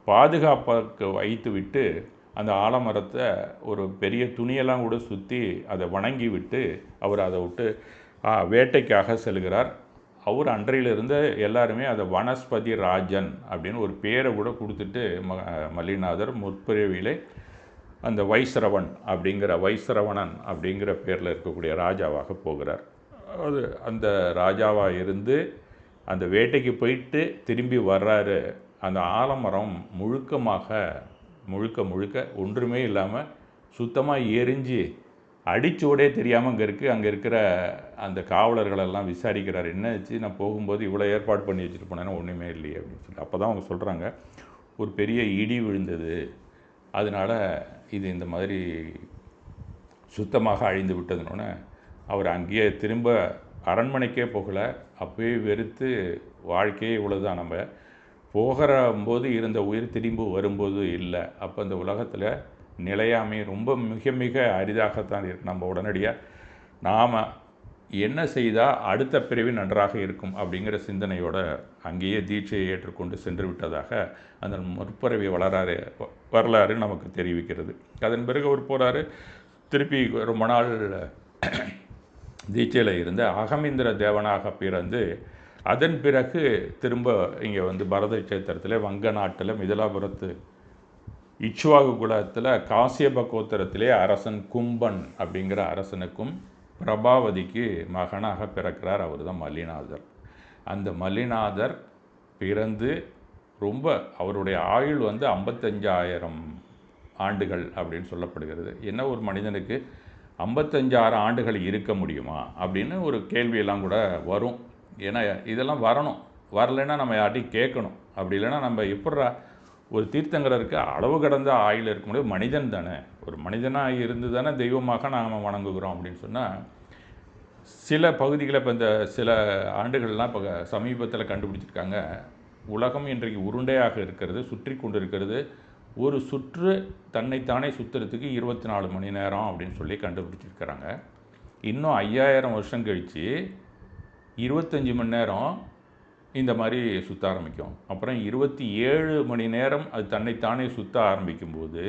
பாதுகாப்பாக வைத்து விட்டு அந்த ஆலமரத்தை ஒரு பெரிய துணியெல்லாம் கூட சுற்றி அதை வணங்கி விட்டு அவர் அதை விட்டு வேட்டைக்காக செல்கிறார். அவர் அன்றையிலிருந்து எல்லாருமே அதை வனஸ்பதி ராஜன் அப்படின்னு ஒரு பேரை கூட கொடுத்துட்டு மல்லிநாதர் முற்பிறவியிலே அந்த வைசரவணன் அப்படிங்கிற பேரில் இருக்கக்கூடிய ராஜாவாக போகிறார். அது அந்த ராஜாவாக இருந்து அந்த வேட்டைக்கு போயிட்டு திரும்பி வர்றாரு. அந்த ஆலமரம் முழுக்க ஒன்றுமே இல்லாமல் சுத்தமாக எரிஞ்சு அடிச்சோடே தெரியாமல் அங்கே இருக்குது. அங்கே இருக்கிற அந்த காவலர்களெல்லாம் விசாரிக்கிறார், என்னாச்சு, நான் போகும்போது இவ்வளோ ஏற்பாடு பண்ணி வச்சுட்டு போனேன்னா ஒன்றுமே இல்லையே அப்படின்னு சொல்லி. அப்போ தான் அவங்க சொல்கிறாங்க, ஒரு பெரிய இடி விழுந்தது, அதனால் இது இந்த மாதிரி சுத்தமாக அழிந்து விட்டதுன்னொன்னே அவர் அங்கேயே திரும்ப அரண்மனைக்கே போகலை. அப்போயே வெறுத்து வாழ்க்கையே இவ்வளோதான், நம்ம போகிறம்போது இருந்த உயிர் திரும்பி வரும்போது இல்லை. அப்போ இந்த உலகத்தில் நிலையாமை ரொம்ப மிக மிக அரிதாகத்தான் இருக்குது. நம்ம உடனடியாக நாம் என்ன செய்தால் அடுத்த பிறவி நன்றாக இருக்கும் அப்படிங்கிற சிந்தனையோடு அங்கேயே தீட்சையை ஏற்றுக்கொண்டு சென்று விட்டதாக அந்த முற்பிறவி வரலாறு நமக்கு தெரிவிக்கிறது. அதன் பிறகு அவர் போகிறாரு, திருப்பி ரொம்ப நாள் தீட்சையில் இருந்து அகமேந்திர தேவனாக பிறந்து அதன் பிறகு திரும்ப இங்கே வந்து பரத சேத்திரத்தில் வங்க நாட்டில் மிதிலாபுரத்து இக்ஷ்வாகு குலத்தில் காசியப கோத்திரத்திலே அரசன் கும்பன் அப்படிங்கிற அரசனுக்கும் பிரபாவதிக்கு மகனாக பிறக்கிறார். அவர் தான் மல்லிநாதர். அந்த மல்லிநாதர் பிறந்து ரொம்ப அவருடைய ஆயுள் வந்து 55,000 ஆண்டுகள் அப்படின்னு சொல்லப்படுகிறது. என்ன ஒரு மனிதனுக்கு 56 ஆண்டுகள் இருக்க முடியுமா அப்படின்னு ஒரு கேள்வியெல்லாம் கூட வரும். ஏன்னா இதெல்லாம் வரலைன்னா நம்ம யார்ட்டையும் கேட்கணும். அப்படி இல்லைன்னா நம்ம எப்படா ஒரு தீர்த்தங்கரருக்கு அளவு கடந்த ஆயுள் இருக்க முடியும், மனிதன் தானே, ஒரு மனிதனாக இருந்து தானே தெய்வமாக நாம் வணங்குகிறோம் அப்படின்னு சொன்னால் சில பகுதிகளை இப்போ இந்த சில ஆண்டுகள்லாம் இப்போ சமீபத்தில் கண்டுபிடிச்சிருக்காங்க. உலகம் இன்றைக்கு உருண்டையாக இருக்கிறது, சுற்றி கொண்டு இருக்கிறது. ஒரு சுற்று தன்னைத்தானே சுற்றுறதுக்கு 24 மணி நேரம் அப்படின்னு சொல்லி கண்டுபிடிச்சிருக்கிறாங்க. இன்னும் 5000 வருஷம் கழித்து 25 மணி நேரம் இந்த மாதிரி சுற்ற ஆரம்பிக்கும். அப்புறம் 27 மணி நேரம் அது தன்னைத்தானே சுற்ற ஆரம்பிக்கும்போது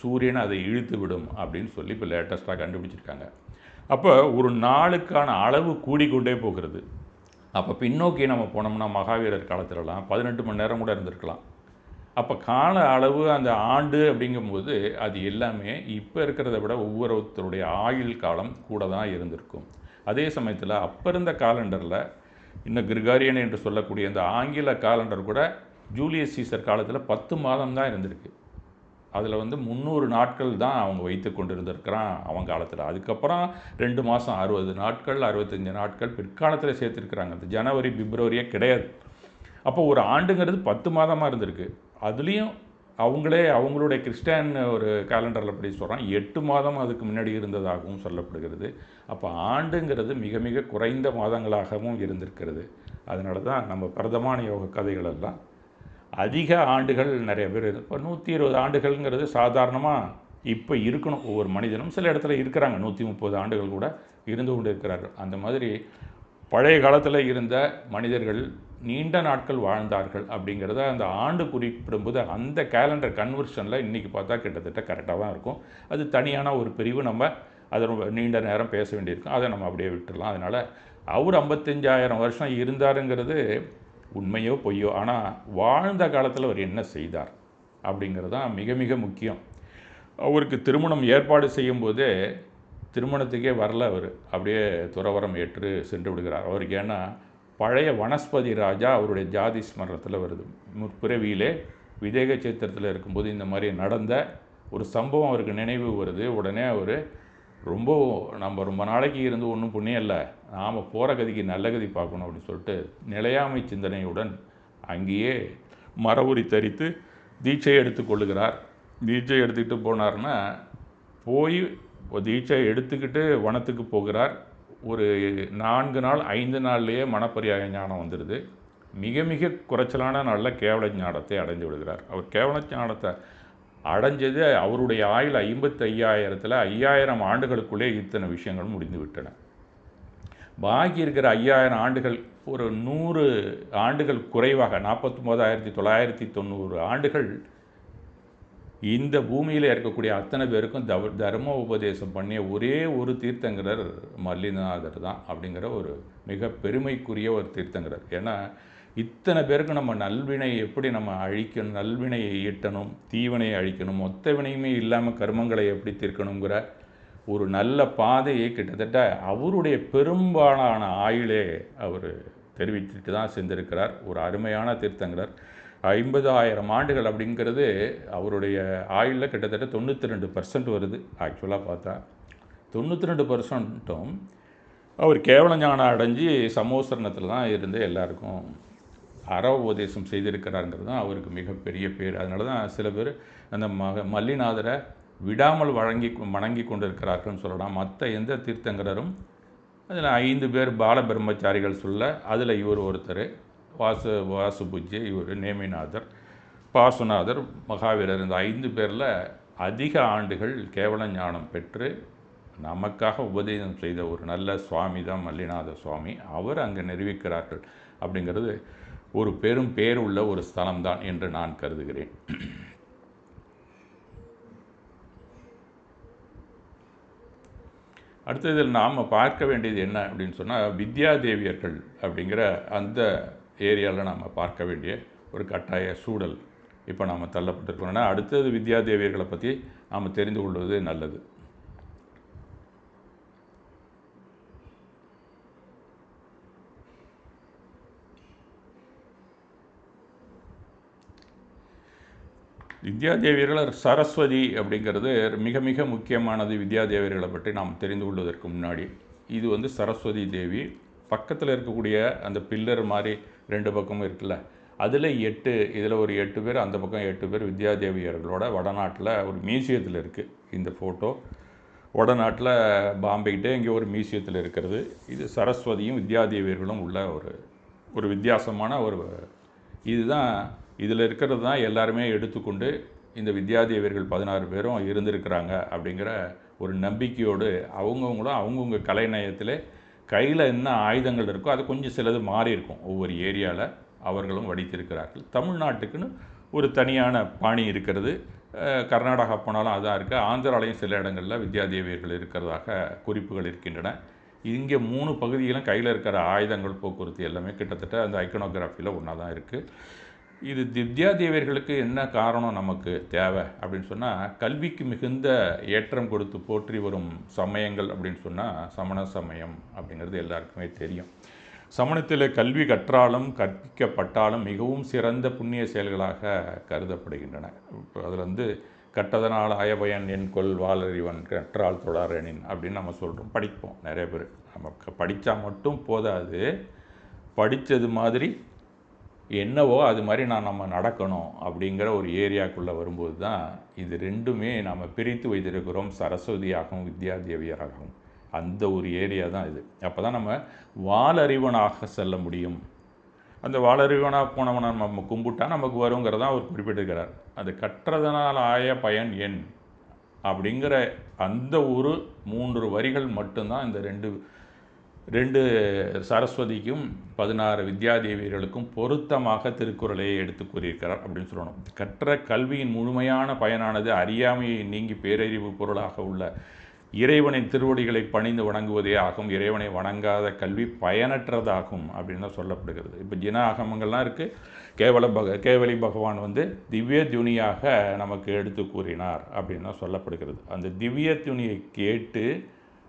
சூரியன் அதை இழுத்து விடும் அப்படின்னு சொல்லி இப்போ லேட்டஸ்ட்டாக கண்டுபிடிச்சிருக்காங்க. அப்போ ஒரு நாளுக்கான அளவு கூடிக்கொண்டே போகிறது. அப்போ பின்னோக்கி நம்ம போனோம்னா மகாவீரர் காலத்திலலாம் 18 மணி நேரம் கூட இருந்திருக்கலாம். அப்போ கால அளவு அந்த ஆண்டு அப்படிங்கும்போது அது எல்லாமே இப்போ இருக்கிறத விட ஒவ்வொருத்தருடைய ஆயுள் காலம் கூட தான் இருந்திருக்கும். அதே சமயத்தில் அப்போ இருந்த காலண்டரில் இன்னும் கிரிகாரியன் என்று சொல்லக்கூடிய இந்த ஆங்கில காலண்டர் கூட ஜூலியஸ் சீசர் காலத்தில் 10 மாதம் தான் இருந்திருக்கு. அதில் வந்து 300 நாட்கள் தான் அவங்க வைத்து கொண்டு இருந்திருக்கிறான் அவன் காலத்தில். அதுக்கப்புறம் 2 மாதம் 60 நாட்கள் 65 நாட்கள் பிற்காலத்தில் சேர்த்துருக்குறாங்க. அந்த ஜனவரி பிப்ரவரியே கிடையாது. அப்போ ஒரு ஆண்டுங்கிறது 10 மாதமாக இருந்திருக்கு. அதுலேயும் அவங்களுடைய கிறிஸ்டியன் ஒரு கேலண்டரில் படி சொல்கிறான் 8 மாதம் அதுக்கு முன்னாடி இருந்ததாகவும் சொல்லப்படுகிறது. அப்போ ஆண்டுங்கிறது மிக மிக குறைந்த மாதங்களாகவும் இருந்திருக்கிறது. அதனால தான் நம்ம பிரதமான யோக கதைகளெல்லாம் அதிக ஆண்டுகள் நிறைய பேர் இப்போ 120 ஆண்டுகள்ங்கிறது சாதாரணமாக இப்போ இருக்கணும். ஒவ்வொரு மனிதனும் சில இடத்துல இருக்கிறாங்க 130 ஆண்டுகள் கூட இருந்து கொண்டு இருக்கிறார்கள். அந்த மாதிரி பழைய காலத்தில் இருந்த மனிதர்கள் நீண்ட நாட்கள் வாழ்ந்தார்கள் அப்படிங்கிறத அந்த ஆண்டு குறிப்பிடும்போது அந்த கேலண்டர் கன்வர்ஷனில் இன்றைக்கி பார்த்தா கிட்டத்தட்ட கரெக்டாக தான் இருக்கும். அது தனியான ஒரு பிரிவு, நம்ம அதை ரொம்ப நீண்ட நேரம் பேச வேண்டியிருக்கும், அதை நம்ம அப்படியே விட்டுடலாம். அதனால் அவர் 55,000 வருஷம் இருந்தாருங்கிறது உண்மையோ பொய்யோ, ஆனால் வாழ்ந்த காலத்தில் அவர் என்ன செய்தார் அப்படிங்கிறது தான் மிக மிக முக்கியம். அவருக்கு திருமணம் ஏற்பாடு செய்யும்போதே திருமணத்துக்கே வரல அவர், அப்படியே துறவரம் ஏற்று சென்று விடுகிறார். அவருக்கு ஏன்னா பழைய வனஸ்பதி ராஜா அவருடைய ஜாதி ஸ்மரணத்தில் வருது. முற்பிறவியிலே விதேக சேத்திரத்தில் இருக்கும்போது இந்த மாதிரி நடந்த ஒரு சம்பவம் அவருக்கு நினைவு வருது. உடனே அவர் நம்ம ரொம்ப நாளைக்கு இருந்து ஒன்றும் புண்ணியம் இல்லை, நாம் போகிற கதிக்கு நல்ல கதி பார்க்கணும் அப்படின்னு சொல்லிட்டு நிலையாமை சிந்தனையுடன் அங்கேயே மரவுரி தரித்து தீட்சை எடுத்துக்கொள்ளுகிறார். தீட்சை எடுத்துக்கிட்டு போனார்னா போய் தீட்சை எடுத்துக்கிட்டு வனத்துக்கு போகிறார். ஒரு 4 நாள் 5 நாள்லேயே மனப்பரியாக ஞானம் வந்துடுது. மிக மிக குறைச்சலான நாளில் கேவல ஞானத்தை அடைந்து விடுகிறார். அவர் கேவல ஞானத்தை அடைஞ்சது அவருடைய ஆயுள் 55,000 5000 ஆண்டுகளுக்குள்ளே இத்தனை விஷயங்கள் முடிந்து விட்டன. பாக்கி இருக்கிற 5000 ஆண்டுகள் ஒரு 100 ஆண்டுகள் குறைவாக 49,990 ஆண்டுகள் இந்த பூமியில் இருக்கக்கூடிய அத்தனை பேருக்கும் தர்ம உபதேசம் பண்ணிய ஒரே ஒரு தீர்த்தங்கரர் மல்லிநாதர் தான் அப்படிங்கிற ஒரு மிக பெருமைக்குரிய ஒரு தீர்த்தங்கரர். ஏன்னா இத்தனை பேருக்கு நம்ம நல்வினை எப்படி நம்ம அழிக்கணும், நல்வினையை ஈட்டணும், தீவினையை அழிக்கணும், மொத்த வினையுமே இல்லாமல் கர்மங்களை எப்படி தீர்க்கணுங்கிற ஒரு நல்ல பாதையை கிட்டத்தட்ட அவருடைய பெரும்பாலான ஆயுளே அவர் தெரிவித்துட்டு தான் செஞ்சிருக்கிறார். ஒரு அருமையான தீர்த்தங்கரர். 50,000 ஆண்டுகள் அப்படிங்கிறது அவருடைய ஆயுளில் கிட்டத்தட்ட 92% வருது. ஆக்சுவலாக பார்த்தா 92%ம் அவர் கேவல ஞானம் அடைஞ்சு சமோசரணத்தில் தான் இருந்து எல்லாருக்கும் அற உபதேசம் செய்திருக்கிறாருங்கிறது தான் அவருக்கு மிகப்பெரிய பேர். அதனால தான் சில பேர் அந்த மல்லிநாதரை விடாமல் வணங்கி கொண்டிருக்கிறார்கள்னு சொல்லலாம். மற்ற எந்த தீர்த்தங்கரரும் அதில் 5 பேர் பால பிரம்மச்சாரிகள் சொல்ல, அதில் இவர் ஒருத்தர், வாசுபூஜ்ய, இவர் நேமிநாதர், பாசுநாதர், மகாவீரர், இந்த 5 பேரில் அதிக ஆண்டுகள் கேவல ஞானம் பெற்று நமக்காக உபதேசம் செய்த ஒரு நல்ல சுவாமி தான் மல்லிநாத சுவாமி. அவர் அங்கே நிரூபிக்கிறார்கள் அப்படிங்கிறது ஒரு பெரும் பேருள்ள ஒரு ஸ்தலம்தான் என்று நான் கருதுகிறேன். அடுத்ததில் நாம் பார்க்க வேண்டியது என்ன அப்படின்னு சொன்னால், வித்யாதேவியர்கள் அப்படிங்கிற அந்த ஏரியாவில் நாம் பார்க்க வேண்டிய ஒரு கட்டாய சூழல் இப்போ நாம் தள்ளப்பட்டிருக்கோம்னா, அடுத்தது வித்யாதேவியர்களை பற்றி நாம் தெரிந்து கொள்வது நல்லது. வித்யாதேவியர்கள் சரஸ்வதி அப்படிங்கிறது மிக மிக முக்கியமானது. வித்யாதேவியர்களை பற்றி நாம் தெரிந்து கொள்வதற்கு முன்னாடி, இது சரஸ்வதி தேவி பக்கத்தில் இருக்கக்கூடிய அந்த பில்லர் மாதிரி 2 பக்கமும் இருக்குல்ல, அதில் 8, இதில் ஒரு 8 பேர், அந்த பக்கம் 8 பேர் வித்யாதேவியர்களோட வடநாட்டில் ஒரு மியூசியத்தில் இருக்குது. இந்த ஃபோட்டோ வடநாட்டில் பாம்பேக்கிட்டே இங்கே ஒரு மியூசியத்தில் இருக்கிறது. இது சரஸ்வதியும் வித்யாதேவியர்களும் உள்ள ஒரு வித்தியாசமான இதுதான். இதில் இருக்கிறது தான் எல்லாருமே எடுத்துக்கொண்டு இந்த வித்யாதேவியர்கள் 16 பேரும் இருந்திருக்கிறாங்க அப்படிங்கிற ஒரு நம்பிக்கையோடு அவங்கவுங்களும் அவங்கவுங்க கலைநயத்தில் கையில் என்ன ஆயுதங்கள் இருக்கோ அது கொஞ்சம் சிலது மாறி இருக்கும். ஒவ்வொரு ஏரியாவில் அவர்களும் வடித்திருக்கிறார்கள். தமிழ்நாட்டுக்குன்னு ஒரு தனியான பாணி இருக்கிறது. கர்நாடகா போனாலும் அதான் இருக்குது. ஆந்திராலையும் சில இடங்களில் வித்யாதேவியர்கள் இருக்கிறதாக குறிப்புகள் இருக்கின்றன. இங்கே 3 பகுதியிலும் கையில் இருக்கிற ஆயுதங்கள், போக்குவரத்து எல்லாமே கிட்டத்தட்ட அந்த ஐக்கனோகிராஃபியில் ஒன்றா தான் இருக்குது. இது வித்யாதேவியர்களுக்கு என்ன காரணம் நமக்கு தேவை அப்படின்னு சொன்னால், கல்விக்கு மிகுந்த ஏற்றம் கொடுத்து போற்றி வரும் சமயங்கள் அப்படின்னு சொன்னால் சமண சமயம் அப்படிங்கிறது எல்லாருக்குமே தெரியும். சமணத்தில் கல்வி கற்றாலும் கற்பிக்கப்பட்டாலும் மிகவும் சிறந்த புண்ணிய செயல்களாக கருதப்படுகின்றன. இப்போ அதில் கட்டதனால் ஆயபயன் என் கொல் வாளறிவன் கற்றால் தொடரனின் அப்படின்னு நம்ம சொல்கிறோம், படிப்போம். நிறைய பேர் நமக்கு படித்தா மட்டும் போதாது, படித்தது மாதிரி என்னவோ அது மாதிரி நம்ம நடக்கணும் அப்படிங்கிற ஒரு ஏரியாக்குள்ளே வரும்போது தான் இது ரெண்டுமே நாம் பிரித்து வைத்திருக்கிறோம், சரஸ்வதியாகவும் வித்யாதேவியராகவும். அந்த ஒரு ஏரியா தான் இது. அப்போ தான் நம்ம வாளறிவனாக செல்ல முடியும். அந்த வாளறிவனாக போனவனை நம்ம கும்பிட்டா நமக்கு வருங்கிறதான் அவர் குறிப்பிட்டிருக்கிறார். அது கற்றதனால் ஆய பயன் என் அப்படிங்கிற அந்த ஒரு 3 வரிகள் மட்டும்தான் இந்த ரெண்டு சரஸ்வதிக்கும் 16 வித்யாதேவியர்களுக்கும் பொருத்தமாக திருக்குறளை எடுத்து கூறியிருக்கிறார் அப்படின்னு சொல்லணும். கற்ற கல்வியின் முழுமையான பயனானது அறியாமையை நீங்கி பேரறிவு பொருளாக உள்ள இறைவனின் திருவடிகளை பணிந்து வணங்குவதே ஆகும், இறைவனை வணங்காத கல்வி பயனற்றதாகும் அப்படின்னு தான் சொல்லப்படுகிறது. இப்போ ஜின ஆகமங்கள்லாம் இருக்குது. கேவலி பகவான் வந்து திவ்ய துனியாக நமக்கு எடுத்து கூறினார் அப்படின்னு தான் சொல்லப்படுகிறது. அந்த திவ்ய துனியை கேட்டு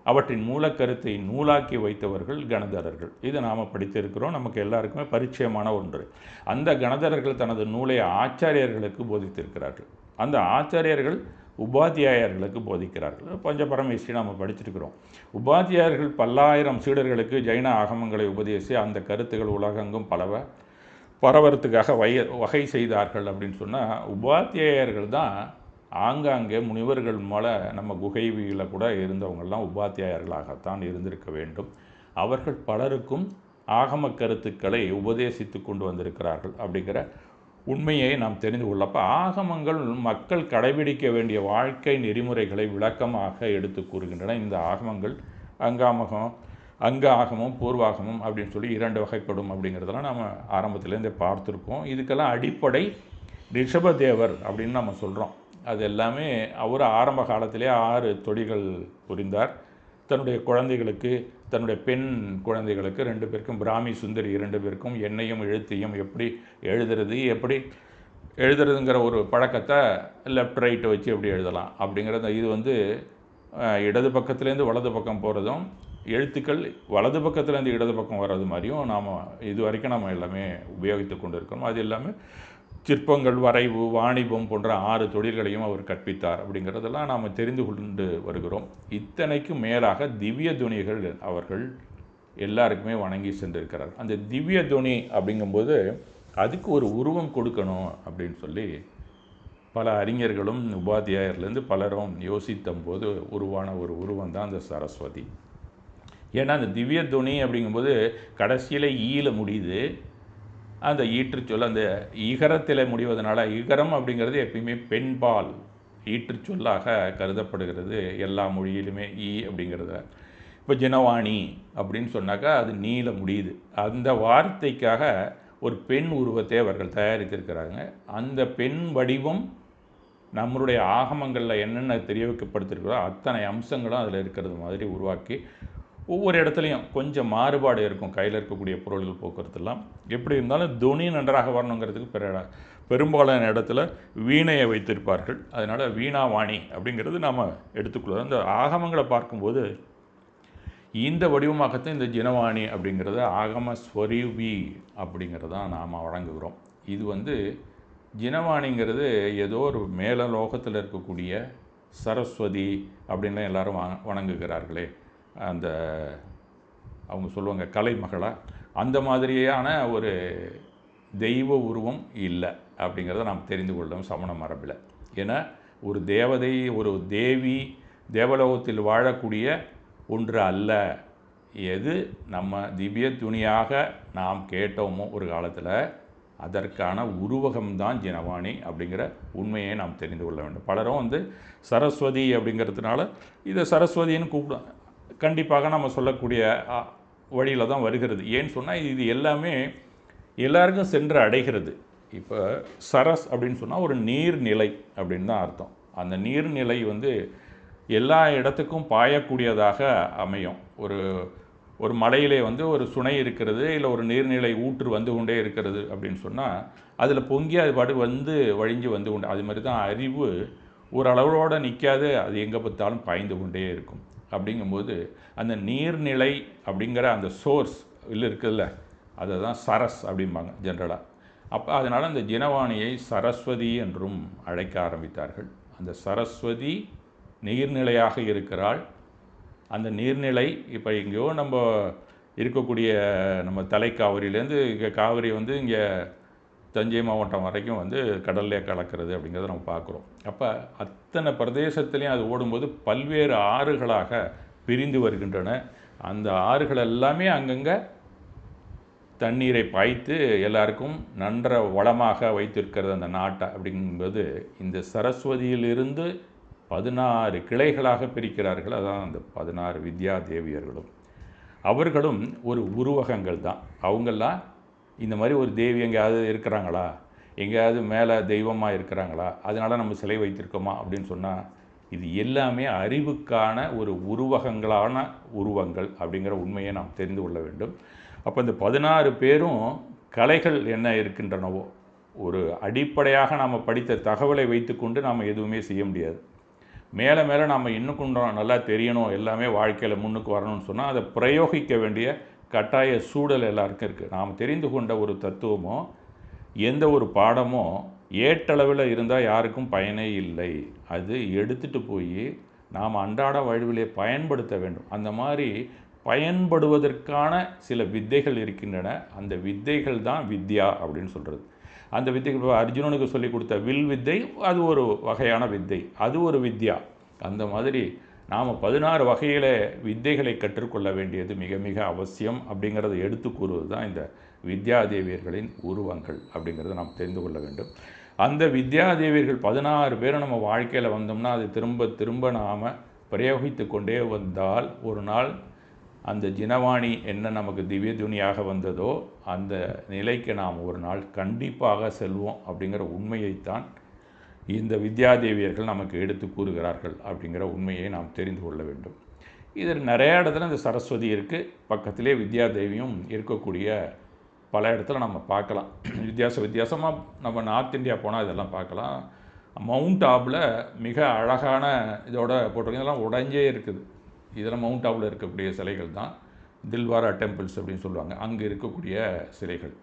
அவற்றின் மூலக்கருத்தை நூலாக்கி வைத்தவர்கள் கணதரர்கள். இதை நாம் படித்திருக்கிறோம், நமக்கு எல்லாருக்குமே பரிச்சயமான ஒன்று. அந்த கணதரர்கள் தனது நூலை ஆச்சாரியர்களுக்கு போதித்திருக்கிறார்கள். அந்த ஆச்சாரியர்கள் உபாத்தியாயர்களுக்கு போதிக்கிறார்கள். பஞ்சபரமேஸ்வரி நாம் படிச்சிருக்கிறோம். உபாத்தியாயர்கள் பல்லாயிரம் சீடர்களுக்கு ஜைன ஆகமங்களை உபதேசி அந்த கருத்துக்கள் உலகெங்கும் பரவறதுக்காக வகை செய்தார்கள் அப்படின்னு சொன்னால், உபாத்தியாயர்கள் தான் ஆங்காங்கே முனிவர்கள் மேலே நம்ம குகைவியில் கூட இருந்தவங்கள்லாம் உபாத்தியாயர்களாகத்தான் இருந்திருக்க வேண்டும். அவர்கள் பலருக்கும் ஆகம கருத்துக்களை உபதேசித்து கொண்டு வந்திருக்கிறார்கள் அப்படிங்கிற உண்மையை நாம் தெரிந்து கொள்ளப்போ, ஆகமங்கள் மக்கள் கடைபிடிக்க வேண்டிய வாழ்க்கை நெறிமுறைகளை விளக்கமாக எடுத்து கூறுகின்றன. இந்த ஆகமங்கள் அங்க ஆகமும் பூர்வாகமும் அப்படின்னு சொல்லி 2 வகைப்படும் அப்படிங்கிறதெல்லாம் நம்ம ஆரம்பத்துலேருந்தே பார்த்துருக்கோம். இதுக்கெல்லாம் அடிப்படை ரிஷபதேவர் அப்படின்னு நம்ம சொல்கிறோம். அது எல்லாமே அவர் ஆரம்ப காலத்திலே 6 தொழில்கள் புரிந்தார். தன்னுடைய குழந்தைகளுக்கு, தன்னுடைய பெண் குழந்தைகளுக்கு 2 பேருக்கும், பிராமி சுந்தரி 2 பேருக்கும் எண்ணையும் எழுத்தையும் எப்படி எழுதுறதுங்கிற ஒரு பழக்கத்தை லெஃப்ட் ரைட்டை வச்சு எப்படி எழுதலாம் அப்படிங்கிறத, இது வந்து இடது பக்கத்துலேருந்து வலது பக்கம் போகிறதும், எழுத்துக்கள் வலது பக்கத்துலேருந்து இடது பக்கம் வர்றது மாதிரியும் நாம் இது வரைக்கும் நம்ம எல்லாமே உபயோகித்து கொண்டு இருக்கோம். அது எல்லாமே சிற்பங்கள், வரைவு, வாணிபம் போன்ற 6 தொழில்களையும் அவர் கற்பித்தார் அப்படிங்கிறதெல்லாம் நாம் தெரிந்து கொண்டு வருகிறோம். இத்தனைக்கும் மேலாக திவ்ய துணிகள் அவர்கள் எல்லாருக்குமே வணங்கி சென்றிருக்கிறார். அந்த திவ்ய துணி அப்படிங்கும்போது அதுக்கு ஒரு உருவம் கொடுக்கணும் அப்படின்னு சொல்லி பல அறிஞர்களும் உபாத்தியாயர்லேருந்து பலரும் யோசித்தம்போது உருவான ஒரு உருவம் தான் அந்த சரஸ்வதி. ஏன்னா அந்த திவ்ய துணி அப்படிங்கும்போது கடைசியில் ஈல முடியுது. அந்த ஈற்றுச்சொல் அந்த இகரத்தில் முடிவதனால, இகரம் அப்படிங்கிறது எப்பயுமே பெண்பால் ஈற்றுச்சொல்லாக கருதப்படுகிறது எல்லா மொழியிலுமே. அப்படிங்கிறத இப்போ ஜினவாணி அப்படின்னு சொன்னாக்கா அது நீல முடியுது. அந்த வார்த்தைக்காக ஒரு பெண் உருவத்தை அவர்கள் தயாரித்திருக்கிறாங்க. அந்த பெண் வடிவம் நம்மளுடைய ஆகமங்களில் என்னென்ன தெரிவிக்கப்படுத்திருக்கிறோ அத்தனை அம்சங்களும் அதில் இருக்கிறது மாதிரி உருவாக்கி, ஒவ்வொரு இடத்துலையும் கொஞ்சம் மாறுபாடு இருக்கும். கையில் இருக்கக்கூடிய பொருள்கள் போக்குவரத்துலாம் எப்படி இருந்தாலும் துணி நன்றாக வரணுங்கிறதுக்கு பெரும்பாலான இடத்துல வீணையை வைத்திருப்பார்கள். அதனால் வீணாவாணி அப்படிங்கிறது நாம் எடுத்துக்கொள்ளுவோம். அந்த ஆகமங்களை பார்க்கும்போது இந்த வடிவமாகத்தான் இந்த ஜினவாணி அப்படிங்கிறத ஆகம ஸ்வரூபி அப்படிங்கிறதான் நாம் வழங்குகிறோம். இது வந்து ஜினவாணிங்கிறது ஏதோ ஒரு மேல லோகத்தில் இருக்கக்கூடிய சரஸ்வதி அப்படின்லாம் எல்லாரும் வணங்குகிறார்களே, அந்த அவங்க சொல்லுவாங்க கலைமகளா, அந்த மாதிரியான ஒரு தெய்வ உருவம் இல்லை அப்படிங்கிறத நாம் தெரிந்து கொள்ளணும் சமண மரபில். ஏன்னா ஒரு தேவதை, ஒரு தேவி தேவலோகத்தில் வாழக்கூடிய ஒன்று அல்ல. எது நம்ம திவ்ய துணியாக நாம் கேட்டோமோ ஒரு காலத்தில், அதற்கான உருவகம்தான் ஜினவாணி அப்படிங்கிற உண்மையை நாம் தெரிந்து கொள்ள வேண்டும். பலரும் வந்து சரஸ்வதி அப்படிங்கிறதுனால இதை சரஸ்வதின்னு கூப்பிடும். கண்டிப்பாக நம்ம சொல்லக்கூடிய வழியில் தான் வருகிறது. ஏன்னு சொன்னால் இது எல்லாமே எல்லாருக்கும் சென்று அடைகிறது. இப்போ சரஸ் அப்படின்னு சொன்னால் ஒரு நீர்நிலை அப்படின்னு தான் அர்த்தம். அந்த நீர்நிலை வந்து எல்லா இடத்துக்கும் பாயக்கூடியதாக அமையும். ஒரு மலையிலே வந்து ஒரு சுனை இருக்கிறது, இல்லை ஒரு நீர்நிலை ஊற்று வந்து கொண்டே இருக்கிறது அப்படின்னு சொன்னால் அதில் பொங்கி அது பாட்டு வந்து வழிஞ்சு வந்து கொண்டு, அது மாதிரி தான் அறிவு ஒரு அளவோடு நிற்காது, அது எங்கே பார்த்தாலும் பாய்ந்து கொண்டே இருக்கும். அப்படிங்கும்போது அந்த நீர்நிலை அப்படிங்கிற அந்த சோர்ஸ் இருக்குதுல்ல, அதை தான் சரஸ் அப்படிம்பாங்க ஜென்ரலாக. அப்போ அதனால் அந்த ஜினவாணியை சரஸ்வதி என்றும் அழைக்க ஆரம்பித்தார்கள். அந்த சரஸ்வதி நீர்நிலையாக இருக்கிறாள். அந்த நீர்நிலை இப்போ எங்கேயோ நம்ம இருக்கக்கூடிய நம்ம தலைக்காவிரியிலேருந்து இங்கே காவிரி வந்து இங்கே தஞ்சை மாவட்டம் வரைக்கும் வந்து கடல்லே கலக்கிறது அப்படிங்கிறத நம்ம பார்க்குறோம். அப்போ அத்தனை பிரதேசத்துலேயும் அது ஓடும்போது பல்வேறு ஆறுகளாக பிரிந்து வருகின்றன. அந்த ஆறுகள் எல்லாமே அங்கங்கே தண்ணீரை பாய்த்து எல்லாருக்கும் நன்ற வளமாக வைத்திருக்கிறது அந்த நாட்டை. அப்படிங்கும்போது இந்த சரஸ்வதியிலிருந்து 16 கிளைகளாக பிரிக்கிறார்கள். அதான் அந்த 16 வித்யா தேவியர்களும். அவர்களும் ஒரு உருவகங்கள் தான். அவங்கெல்லாம் இந்த மாதிரி ஒரு தேவி எங்கேயாவது இருக்கிறாங்களா, எங்கேயாவது மேலே தெய்வமாக இருக்கிறாங்களா, அதனால் நம்ம சிலை வைத்திருக்கோமா அப்படின்னு சொன்னால் இது எல்லாமே அறிவுக்கான ஒரு உருவகங்களான உருவங்கள் அப்படிங்கிற உண்மையை நாம் தெரிந்து கொள்ள வேண்டும். அப்போ இந்த 16 பேரும் கலைகள் என்ன இருக்கின்றனவோ, ஒரு அடிப்படையாக நாம் படித்த தகவலை வைத்துக்கொண்டு நாம் எதுவுமே செய்ய முடியாது. மேலே மேலே நாம் இன்னும் கொஞ்சம் நல்லா தெரியணும், எல்லாமே வாழ்க்கையில் முன்னுக்கு வரணும்னு சொன்னால் அதை பிரயோகிக்க வேண்டிய கட்டாய சூழல் எல்லாருக்கும் இருக்குது. நாம் தெரிந்து கொண்ட ஒரு தத்துவமோ எந்த ஒரு பாடமோ ஏட்டளவில் இருந்தால் யாருக்கும் பயனே இல்லை. அது எடுத்துகிட்டு போய் நாம் அன்றாட வாழ்விலே பயன்படுத்த வேண்டும். அந்த மாதிரி பயன்படுவதற்கான சில வித்தைகள் இருக்கின்றன. அந்த வித்தைகள் தான் வித்யா அப்படின்னு சொல்கிறது. அந்த வித்தைகள் அர்ஜுனனுக்கு சொல்லிக் கொடுத்த வில் வித்தை அது ஒரு வகையான வித்தை, அது ஒரு வித்யா. அந்த மாதிரி நாம் 16 வகையில் வித்தைகளை கற்றுக்கொள்ள வேண்டியது மிக மிக அவசியம் அப்படிங்கிறத எடுத்து கூறுவது தான் இந்த வித்யாதேவியர்களின் உருவங்கள் அப்படிங்கிறத நாம் தெரிந்து கொள்ள வேண்டும். அந்த வித்யாதேவியர்கள் 16 பேரும் நம்ம வாழ்க்கையில் வந்தோம்னா அது திரும்ப திரும்ப நாம் பிரயோகித்து கொண்டே வந்தால் ஒரு நாள் அந்த ஜினவாணி என்ன நமக்கு திவ்ய துணியாக வந்ததோ அந்த நிலைக்கு நாம் ஒரு நாள் கண்டிப்பாக செல்வோம் அப்படிங்கிற உண்மையைத்தான் இந்த வித்யாதேவியர்கள் நமக்கு எடுத்து கூறுகிறார்கள் அப்படிங்கிற உண்மையை நாம் தெரிந்து கொள்ள வேண்டும். இதில் நிறைய இடத்துல இந்த சரஸ்வதி இருக்குது, பக்கத்திலே வித்யாதேவியும் இருக்கக்கூடிய பல இடத்துல நம்ம பார்க்கலாம். வித்தியாசமாக நம்ம நார்த் இந்தியா போனால் இதெல்லாம் பார்க்கலாம். மவுண்ட் ஆபில் மிக அழகான இதோட போட்டிருக்கோம். இதெல்லாம் உடைஞ்சே இருக்குது. இதெல்லாம் மவுண்ட் ஆபில் இருக்கக்கூடிய சிலைகள் தான் தில்வாரா டெம்பிள்ஸ் அப்படின்னு சொல்லுவாங்க. அங்கே இருக்கக்கூடிய சிலைகள்.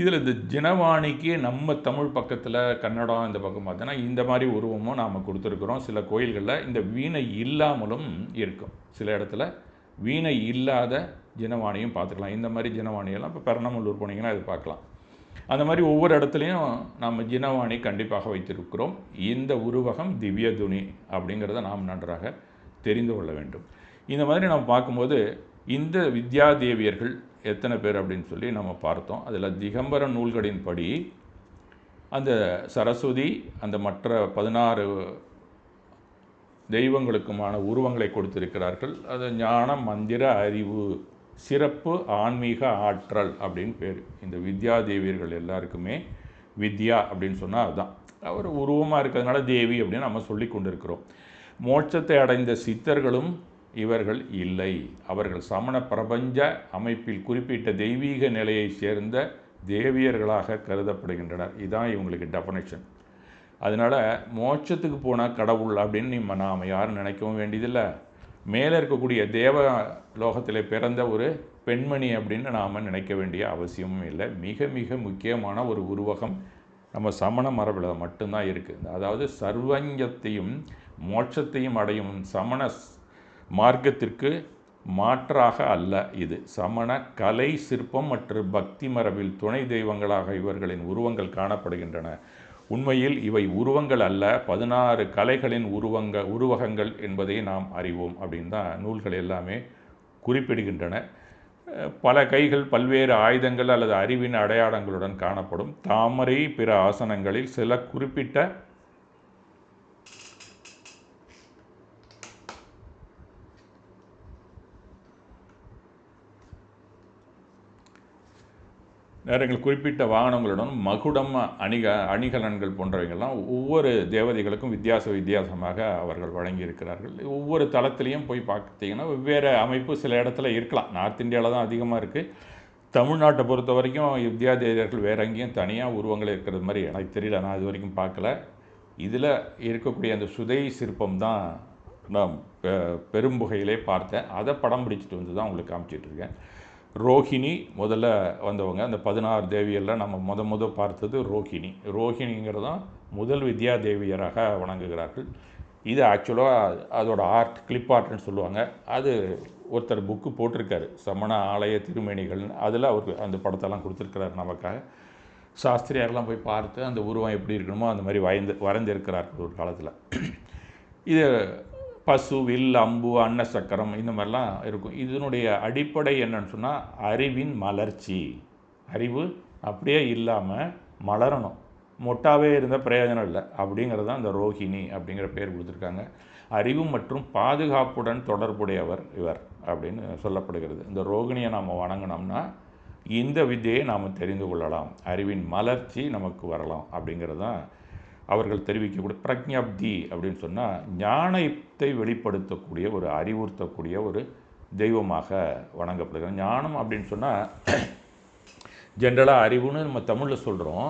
இதில் இந்த ஜினவாணிக்கு நம்ம தமிழ் பக்கத்தில் கன்னடம் இந்த பக்கம் பார்த்தோன்னா இந்த மாதிரி உருவமும் நாம் கொடுத்துருக்குறோம். சில கோயில்களில் இந்த வீணை இல்லாமலும் இருக்கும். சில இடத்துல வீணை இல்லாத ஜினவாணியும் பார்த்துக்கலாம். இந்த மாதிரி ஜினவாணியெல்லாம் இப்போ பெரணமல்லூர் போனீங்கன்னா அது பார்க்கலாம். அந்த மாதிரி ஒவ்வொரு இடத்துலையும் நம்ம ஜினவாணி கண்டிப்பாக வைத்திருக்கிறோம். இந்த உருவகம் திவ்ய துணி அப்படிங்கிறத நாம் நன்றாக தெரிந்து கொள்ள வேண்டும். இந்த மாதிரி நம்ம பார்க்கும்போது இந்த வித்யாதேவியர்கள் எத்தனை பேர் அப்படின்னு சொல்லி நம்ம பார்த்தோம். அதில் திகம்பர நூல்களின் படி அந்த சரஸ்வதி அந்த மற்ற 16 தெய்வங்களுக்குமான உருவங்களை கொடுத்திருக்கிறார்கள். அது ஞானம், மந்திர, அறிவு, சிறப்பு, ஆன்மீக ஆற்றல் அப்படின்னு பேர். இந்த வித்யாதேவியர்கள் எல்லாருக்குமே வித்யா அப்படின்னு சொன்னால் அதுதான். அவர் உருவமாக இருக்கிறதுனால தேவி அப்படின்னு நம்ம சொல்லி கொண்டிருக்கிறோம். மோட்சத்தை அடைந்த சித்தர்களும் இவர்கள் இல்லை. அவர்கள் சமண பிரபஞ்ச அமைப்பில் குறிப்பிட்ட தெய்வீக நிலையை சேர்ந்த தேவியர்களாக கருதப்படுகின்றனர். இதுதான் இவங்களுக்கு டெஃபனேஷன். அதனால் மோட்சத்துக்கு போனால் கடவுள் அப்படின்னு நாம் யாரும் நினைக்கவும் வேண்டியதில்லை. மேலே இருக்கக்கூடிய தேவ லோகத்தில் பிறந்த ஒரு பெண்மணி அப்படின்னு நாம் நினைக்க வேண்டிய அவசியமும் இல்லை. மிக மிக முக்கியமான ஒரு உருவகம் நம்ம சமண மரபில் மட்டும்தான் இருக்குது. அதாவது சர்வஞத்தையும் மோட்சத்தையும் அடையும் சமண மார்க்கத்திற்கு மாற்றாக அல்ல இது. சமண கலை, சிற்பம் மற்றும் பக்தி மரபில் துணை தெய்வங்களாக இவர்களின் உருவங்கள் காணப்படுகின்றன. உண்மையில் இவை உருவங்கள் அல்ல, 16 கலைகளின் உருவகங்கள் என்பதை நாம் அறிவோம் அப்படின்னு தான் நூல்கள் எல்லாமே குறிப்பிடுகின்றன. பல கைகள் பல்வேறு ஆயுதங்கள் அல்லது அறிவின் அடையாளங்களுடன் காணப்படும். தாமரை பிற ஆசனங்களில் சில குறிப்பிட்ட நேரங்கள் குறிப்பிட்ட வாகனங்களுடன் மகுடம், அணிகலன்கள் போன்றவைகள்லாம் ஒவ்வொரு தேவதைகளுக்கும் வித்தியாசமாக அவர்கள் வழங்கியிருக்கிறார்கள். ஒவ்வொரு தளத்திலையும் போய் பார்த்தீங்கன்னா வெவ்வேறு அமைப்பு சில இடத்துல இருக்கலாம். நார்த் இந்தியாவில் தான் அதிகமாக இருக்குது. தமிழ்நாட்டை பொறுத்த வரைக்கும் வித்யாதேவியர்கள் வேறு எங்கேயும் தனியாக உருவங்கள் இருக்கிறது மாதிரி எனக்கு தெரியல, நான் இது வரைக்கும் பார்க்கல. இதில் இருக்கக்கூடிய அந்த சுதை சிற்பம் தான் நான் பெரும்புகையிலே பார்த்தேன். அதை படம் பிடிச்சிட்டு வந்து தான் உங்களுக்கு காமிச்சிட்ருக்கேன். ரோஹிணி முதல்ல வந்தவங்க. அந்த 16 தேவியெல்லாம் நம்ம முத பார்த்தது ரோஹிணி. ரோஹிணிங்கிறது தான் முதல் வித்யா தேவியராக வணங்குகிறார்கள். இது ஆக்சுவலாக அதோட ஆர்ட், கிளிப் ஆர்ட்னு சொல்லுவாங்க. அது ஒருத்தர் புக்கு போட்டிருக்காரு, சமண ஆலய திருமேனிகள்னு. அதில் அவர் அந்த படத்தெல்லாம் கொடுத்துருக்கிறாரு நமக்காக. சாஸ்திரியாரெலாம் போய் பார்த்து அந்த உருவம் எப்படி இருக்கணுமோ அந்த மாதிரி வரைந்திருக்கிறார்கள் ஒரு காலத்தில். இது பசு, வில், அம்பு, அன்ன சக்கரம் இந்த மாதிரிலாம் இருக்கும். இதனுடைய அடிப்படை என்னன்னு சொன்னால் அறிவின் மலர்ச்சி. அறிவு அப்படியே இல்லாமல் மலரணும். மொட்டாவே இருந்தால் பிரயோஜனம் இல்லை. அப்படிங்கிறது தான் இந்த ரோஹிணி அப்படிங்கிற பேர் கொடுத்துருக்காங்க. அறிவு மற்றும் பாதுகாப்புடன் தொடர்புடையவர் இவர் அப்படின்னு சொல்லப்படுகிறது. இந்த ரோகிணியை நாம் வணங்கினோம்னா இந்த வித்தையை நாம் தெரிந்து கொள்ளலாம், அறிவின் மலர்ச்சி நமக்கு வரலாம் அப்படிங்கிறது தான் அவர்கள் தெரிவிக்கக்கூடிய பிரக்ஞப்தி அப்படின்னு சொன்னால் ஞானத்தை வெளிப்படுத்தக்கூடிய ஒரு அறிவுறுத்தக்கூடிய ஒரு தெய்வமாக வணங்கப்படுகிறது. ஞானம் அப்படின்னு சொன்னால் ஜென்ரலாக அறிவுன்னு நம்ம தமிழில் சொல்கிறோம்.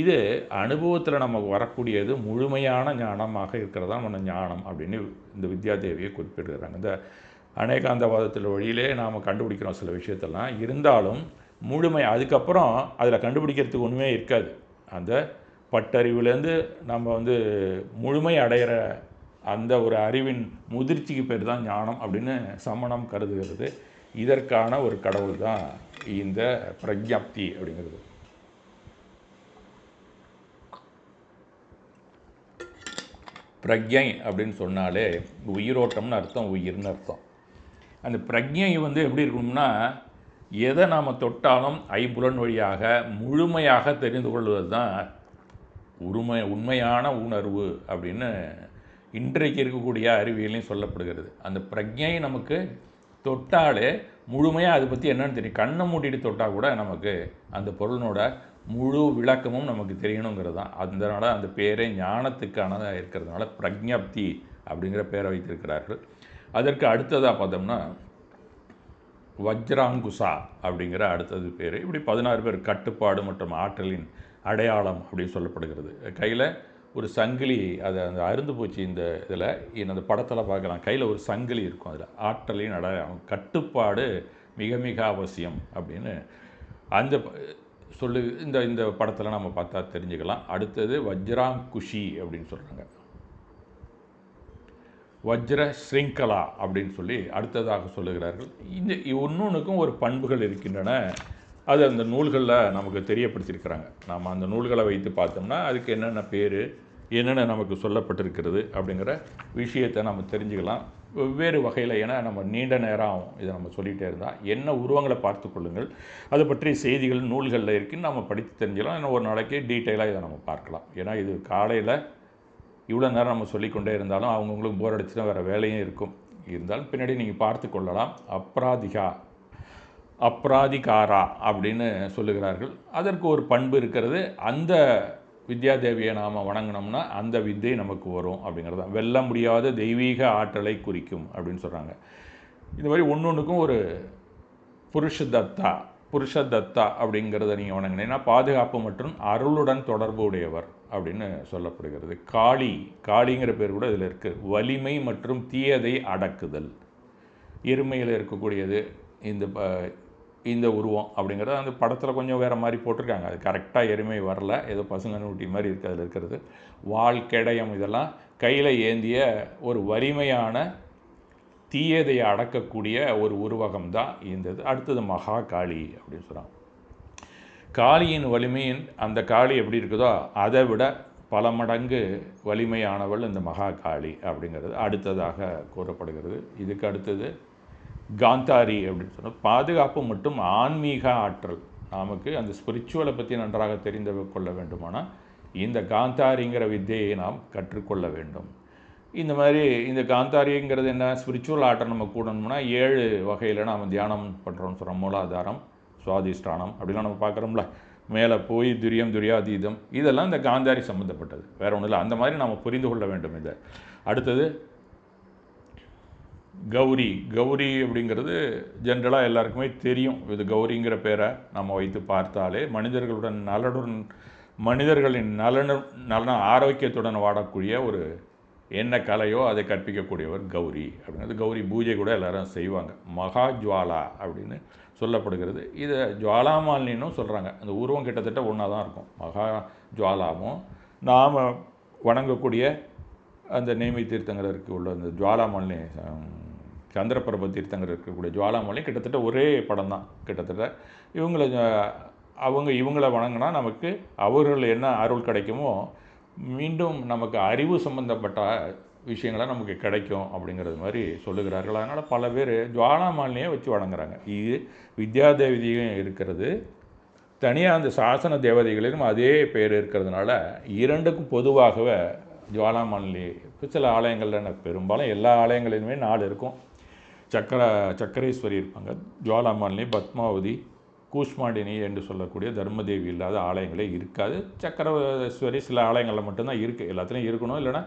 இது அனுபவத்தில் நமக்கு வரக்கூடியது முழுமையான ஞானமாக இருக்கிறதா நம்ம ஞானம் அப்படின்னு இந்த வித்யாதேவியை குறிப்பிடுகிறாங்க. இந்த அநேகாந்தவாதத்தில் வழியிலே நாம் கண்டுபிடிக்கிறோம் சில விஷயத்தெல்லாம், இருந்தாலும் முழுமை அதுக்கப்புறம் அதில் கண்டுபிடிக்கிறதுக்கு ஒன்றுமே இருக்காது. அந்த பட்டறிவுலேருந்து நம்ம முழுமை அடைகிற அந்த ஒரு அறிவின் முதிர்ச்சிக்கு பேர் தான் ஞானம் அப்படின்னு சமணம் கருதுகிறது. இதற்கான ஒரு கடவுள் தான் இந்த பிரக்ஞப்தி அப்படிங்கிறது. பிரக்ஞை அப்படின்னு சொன்னாலே உயிரோட்டம்னு அர்த்தம், உயிர்னு அர்த்தம். அந்த பிரக்ஞை எப்படி இருக்கணும்னா, எதை நாம் தொட்டாலும் ஐம்புலன் வழியாக முழுமையாக தெரிந்து கொள்வது தான் உண்மையான உணர்வு அப்படின்னு இன்றைக்கு இருக்கக்கூடிய அறிவியலையும் சொல்லப்படுகிறது. அந்த பிரக்ஞை நமக்கு தொட்டாலே முழுமையாக அதை பற்றி என்னன்னு தெரியும். கண்ணை மூட்டிட்டு தொட்டால் கூட நமக்கு அந்த பொருளினோட முழு விளக்கமும் நமக்கு தெரியணுங்கிறது தான். அதனால் அந்த பேரே ஞானத்துக்கானதாக இருக்கிறதுனால பிரக்ஞப்தி அப்படிங்கிற பேரை வைத்திருக்கிறார்கள். அதற்கு அடுத்ததாக பார்த்தோம்னா வஜ்ராங்குசா அப்படிங்கிற அடுத்தது பேர். இப்படி 16 பேர் கட்டுப்பாடு மற்றும் ஆற்றலின் அடையாளம் அப்படின்னு சொல்லப்படுகிறது. கையில் ஒரு சங்கிலி, அது அந்த அருந்து போச்சு இந்த இதில், அந்த படத்தில் பார்க்கலாம். கையில் ஒரு சங்கிலி இருக்கும், அதில் ஆற்றலின் அடையாளம், கட்டுப்பாடு மிக மிக அவசியம் அப்படின்னு அந்த இந்த படத்தில் நம்ம பார்த்தா தெரிஞ்சுக்கலாம். அடுத்தது வஜ்ராங்குஷி அப்படின்னு சொல்கிறாங்க. வஜ்ர ஸ்ரிங்கலா அப்படின்னு சொல்லி அடுத்ததாக சொல்லுகிறார்கள். இந்த ஒன்னொன்றுக்கும் ஒரு பண்புகள் இருக்கின்றன. அது அந்த நூல்களில் நமக்கு தெரியப்படுத்தியிருக்கிறாங்க. நாம் அந்த நூல்களை வைத்து பார்த்தோம்னா அதுக்கு என்னென்ன பேர், என்னென்ன நமக்கு சொல்லப்பட்டிருக்கிறது அப்படிங்கிற விஷயத்தை நம்ம தெரிஞ்சுக்கலாம் வெவ்வேறு வகையில். ஏன்னா நம்ம நீண்ட நேரம் ஆகும் இதை நம்ம சொல்லிகிட்டே இருந்தால். என்ன உருவங்களை பார்த்து கொள்ளுங்கள், அதை பற்றி செய்திகள் நூல்களில் இருக்குன்னு நம்ம படித்து தெரிஞ்சுக்கலாம். இன்னும் ஒரு நாளைக்கு டீட்டெயிலாக இதை நம்ம பார்க்கலாம். ஏன்னா இது காலையில் இவ்வளோ நேரம் நம்ம சொல்லிக்கொண்டே இருந்தாலும் அவங்கவுங்களுக்கு போர் அடிச்சுன்னா வேறு வேலையும் இருந்தாலும் பின்னாடி நீங்கள் பார்த்து கொள்ளலாம். அப்ராதிகாரா அப்படின்னு சொல்லுகிறார்கள். அதற்கு ஒரு பண்பு இருக்கிறது. அந்த வித்யாதேவியை நாம் வணங்கினோம்னா அந்த வித்தை நமக்கு வரும் அப்படிங்கிறது தான். வெல்ல முடியாத தெய்வீக ஆற்றலை குறிக்கும் அப்படின்னு சொல்கிறாங்க. இந்த மாதிரி ஒன்றுக்கும் ஒரு புருஷதத்தா அப்படிங்கிறத நீங்கள் வணங்கினீங்கன்னா பாதுகாப்பு மற்றும் அருளுடன் தொடர்பு உடையவர் அப்படின்னு சொல்லப்படுகிறது. காளிங்கிற பேர் கூட இதில் இருக்குது. வலிமை மற்றும் தீயதை அடக்குதல். எருமையில் இருக்கக்கூடியது இந்த உருவம் அப்படிங்கிறது அந்த படத்தில் கொஞ்சம் வேறு மாதிரி போட்டிருக்காங்க. அது கரெக்டாக எருமை வரல, ஏதோ பசுங்க நூட்டி மாதிரி இருக்குது அதில் இருக்கிறது. வாள் கெடயம் இதெல்லாம் கையில் ஏந்திய ஒரு வலிமையான தீயதை அடக்கக்கூடிய ஒரு உருவகம் தான் இருந்தது. அடுத்தது மகா காளி அப்படின்னு சொல்கிறாங்க. காளியின் வலிமையின் அந்த காளி எப்படி இருக்குதோ அதை விட பல மடங்கு வலிமையானவள் இந்த மகா காளி அப்படிங்கிறது அடுத்ததாக கூறப்படுகிறது. இதுக்கு அடுத்தது காந்தாரி அப்படின்னு சொன்னால் பாதுகாப்பு மற்றும் ஆன்மீக ஆற்றல். நமக்கு அந்த ஸ்பிரிச்சுவலை பற்றி நன்றாக தெரிந்து கொள்ள வேண்டுமானால் இந்த காந்தாரிங்கிற வித்தையை நாம் கற்றுக்கொள்ள வேண்டும். இந்த மாதிரி இந்த காந்தாரிங்கிறது என்ன, ஸ்பிரிச்சுவல் ஆற்றல் நம்ம கூடணும்னா 7 வகையில் நாம் தியானம் பண்ணுறோம்னு சொல்கிறோம். மூலாதாரம், சுவாதிஷ்டானம் அப்படிலாம் நம்ம பார்க்குறோம்ல. மேலே போய் துரியாதீதம் இதெல்லாம் இந்த காந்தாரி சம்மந்தப்பட்டது, வேறு ஒன்றும் இல்லை. அந்த மாதிரி நாம் புரிந்து கொள்ள வேண்டும் இதை. அடுத்தது கௌரி அப்படிங்கிறது ஜென்ரலாக எல்லாருக்குமே தெரியும். இது கௌரிங்கிற பேரை நம்ம வைத்து பார்த்தாலே மனிதர்களின் நலன ஆரோக்கியத்துடன் வாடக்கூடிய ஒரு என்ன கலையோ அதை கற்பிக்கக்கூடியவர் கௌரி அப்படிங்கிறது. கௌரி பூஜை கூட எல்லாரும் செய்வாங்க. மகா ஜுவாலா அப்படின்னு சொல்லப்படுகிறது. இதை ஜுவாலாமாலினும் சொல்கிறாங்க. அந்த உருவம் கிட்டத்தட்ட ஒன்றா தான் இருக்கும். மகா ஜுவாலாவும் நாம் வணங்கக்கூடிய அந்த நேமி தீர்த்தங்கருக்கு உள்ள அந்த ஜுவாலாமாலினி, சந்திரபிரப தீர்த்தங்கர் இருக்கக்கூடிய ஜுவாலாமாலி கிட்டத்தட்ட ஒரே படம் தான். கிட்டத்தட்ட இவங்களை வணங்கினா நமக்கு அவர்கள் என்ன அருள் கிடைக்குமோ மீண்டும் நமக்கு அறிவு சம்பந்தப்பட்ட விஷயங்களை நமக்கு கிடைக்கும் அப்படிங்கிறது மாதிரி சொல்லுகிறார்கள். அதனால் பல பேர் ஜுவாலாமாலினியை வச்சு வணங்குறாங்க. இது வித்யாதேவியும் இருக்கிறது, தனியாக அந்த சாசன தேவதைகளிலும் அதே பேர் இருக்கிறதுனால இரண்டுக்கும் பொதுவாகவே ஜுவாலாமாலினி சில ஆலயங்களில், பெரும்பாலும் எல்லா ஆலயங்களிலுமே 4 இருக்கும். சக்கரேஸ்வரி இருப்பாங்க, ஜுவாலாமாலினி, பத்மாவதி, கூஷ்மாண்டினி என்று சொல்லக்கூடிய தர்மதேவி இல்லாத ஆலயங்களே இருக்காது. சக்கரேஸ்வரி சில ஆலயங்களில் மட்டும்தான் இருக்குது. எல்லாத்துலேயும் இருக்கணும், இல்லைன்னா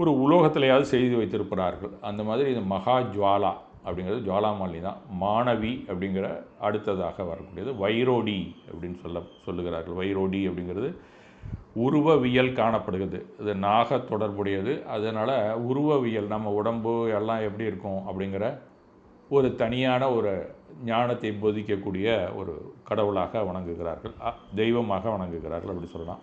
ஒரு உலோகத்திலையாவது செய்து வைத்திருக்கிறார்கள். அந்த மாதிரி இந்த மகா ஜுவாலா அப்படிங்கிறது ஜுவாலாமாலி தான். மாணவி அப்படிங்கிற அடுத்ததாக வரக்கூடியது வைரோடி அப்படின்னு சொல்லுகிறார்கள். வைரோடி அப்படிங்கிறது உருவவியல் காணப்படுகிறது. இது நாக தொடர்புடையது. அதனால் உருவவியல் நம்ம உடம்பு எல்லாம் எப்படி இருக்கும் அப்படிங்கிற ஒரு தனியான ஒரு ஞானத்தை போதிக்கக்கூடிய ஒரு கடவுளாக வணங்குகிறார்கள், தெய்வமாக வணங்குகிறார்கள் அப்படி சொல்லலாம்.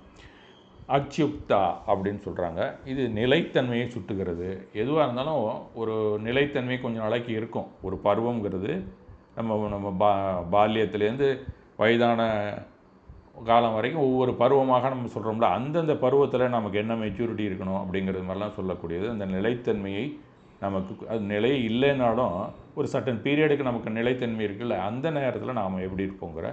அக்யுக்தா அப்படின்னு சொல்கிறாங்க. இது நிலைத்தன்மையை சுட்டுகிறது. எதுவாக இருந்தாலும் ஒரு நிலைத்தன்மை கொஞ்சம் நாளைக்கு இருக்கும். ஒரு பருவங்கிறது நம்ம பால்யத்துலேருந்து வயதான காலம் வரைக்கும் ஒவ்வொரு பருவமாக நம்ம சொல்கிறோம்ல, அந்தந்த பருவத்தில் நமக்கு என்ன மெச்சூரிட்டி இருக்கணும் அப்படிங்கிறது மாதிரிலாம் சொல்லக்கூடியது. அந்த நிலைத்தன்மையை நமக்கு அது நிலை இல்லைனாலும் ஒரு சர்டன் பீரியடுக்கு நமக்கு நிலைத்தன்மை இருக்குல்ல, அந்த நேரத்தில் நாம் எப்படி இருப்போங்கிற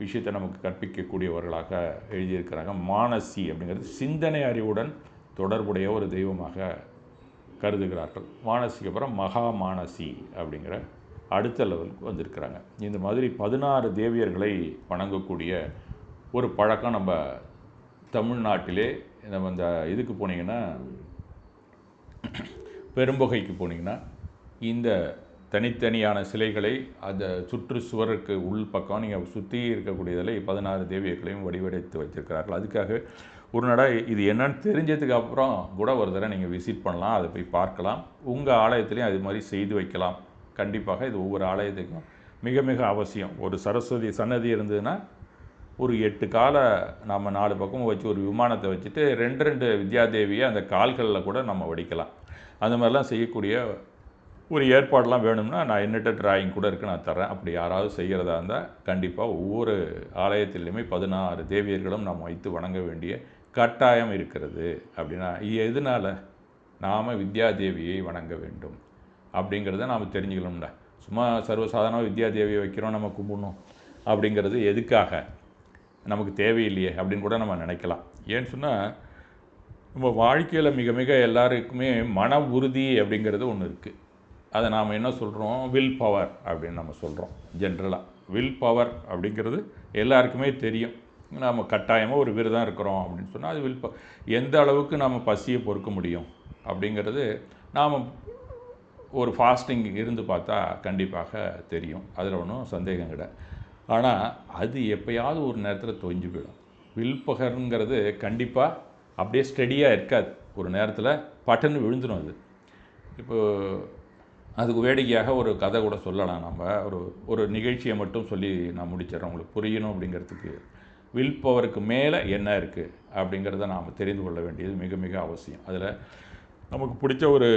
விஷயத்தை நமக்கு கற்பிக்கக்கூடியவர்களாக எழுதியிருக்கிறாங்க. மானசி அப்படிங்கிறது சிந்தனை அறிவுடன் தொடர்புடைய ஒரு தெய்வமாக கருதுகிறார்கள். மானசிக்கு அப்புறம் மகா மானசி அப்படிங்கிற அடுத்த லெவலுக்கு வந்திருக்கிறாங்க. இந்த மாதிரி 16 தேவியர்களை வணங்கக்கூடிய ஒரு பழக்கம் நம்ம தமிழ்நாட்டிலே நம்ம இந்த இதுக்கு போனீங்கன்னா, பெரும்புகைக்கு போனீங்கன்னா, இந்த தனித்தனியான சிலைகளை அந்த சுற்றுச்சுவருக்கு உள் பக்கம் நீங்கள் சுற்றி இருக்கக்கூடியதில் 16 தேவியர்களையும் வடிவடைத்து வைத்திருக்கிறார்கள். அதுக்காக ஒரு நடை இது என்னன்னு தெரிஞ்சதுக்கு அப்புறம் கூட ஒரு தடவை நீங்கள் விசிட் பண்ணலாம், அதை போய் பார்க்கலாம். உங்கள் ஆலயத்துலேயும் அது மாதிரி செய்து வைக்கலாம். கண்டிப்பாக இது ஒவ்வொரு ஆலயத்துக்கும் மிக மிக அவசியம். ஒரு சரஸ்வதி சன்னதி இருந்ததுன்னா ஒரு 8 காலை நம்ம 4 பக்கமும் வச்சு ஒரு விமானத்தை வச்சுட்டு 2 வித்யாதேவியை அந்த கால்களில் கூட நம்ம வடிக்கலாம். அந்த மாதிரிலாம் செய்யக்கூடிய ஒரு ஏற்பாடெலாம் வேணும்னா நான் என்னட்ட டிராயிங் கூட இருக்குது, நான் தரேன். அப்படி யாராவது செய்கிறதா இருந்தால் கண்டிப்பாக ஒவ்வொரு ஆலயத்திலையுமே 16 தேவியர்களும் நாம் வைத்து வணங்க வேண்டிய கட்டாயம் இருக்கிறது. அப்படின்னா எதனால் நாம் வித்யாதேவியை வணங்க வேண்டும் அப்படிங்கிறத நாம் தெரிஞ்சுக்கணும்ல. சும்மா சர்வசாதாரணமாக வித்யாதேவியை வைக்கிறோம் நம்ம கும்பிடணும் அப்படிங்கிறது எதுக்காக, நமக்கு தேவையில்லையே அப்படின்னு கூட நம்ம நினைக்கலாம். ஏன்னு சொன்னால் நம்ம வாழ்க்கையில் மிக மிக எல்லாருக்குமே மன உறுதி அப்படிங்கிறது ஒன்று இருக்குது. அதை நாம் என்ன சொல்கிறோம், வில் பவர் அப்படின்னு நம்ம சொல்கிறோம். ஜென்ரலாக வில் பவர் அப்படிங்கிறது எல்லாருக்குமே தெரியும். நாம் கட்டாயமாக ஒரு விரதம் இருக்கிறோம் அப்படின்னு சொன்னால் அது எந்த அளவுக்கு நாம் பசியை பொறுக்க முடியும் அப்படிங்கிறது நாம் ஒரு ஃபாஸ்டிங் இருந்து பார்த்தா கண்டிப்பாக தெரியும். அதில் ஒன்றும் சந்தேகம் கிடையாது. ஆனால் அது எப்போயாவது ஒரு நேரத்தில் தொய்ஞ்சு போயிடும். வில் பவருங்கிறது கண்டிப்பாக அப்படியே ஸ்டெடியாக இருக்காது. ஒரு நேரத்தில் பட்டன்னு விழுந்துடும். அது இப்போது அதுக்கு வேடிக்கையாக ஒரு கதை கூட சொல்லலாம். நம்ம ஒரு நிகழ்ச்சியை மட்டும் சொல்லி நான் முடிச்சிடறேன், உங்களுக்கு புரியணும் அப்படிங்கிறதுக்கு. வில் பவருக்கு மேலே என்ன இருக்குது அப்படிங்கிறத நாம் தெரிந்து கொள்ள வேண்டியது மிக மிக அவசியம். அதில் நமக்கு பிடிச்ச ஒரு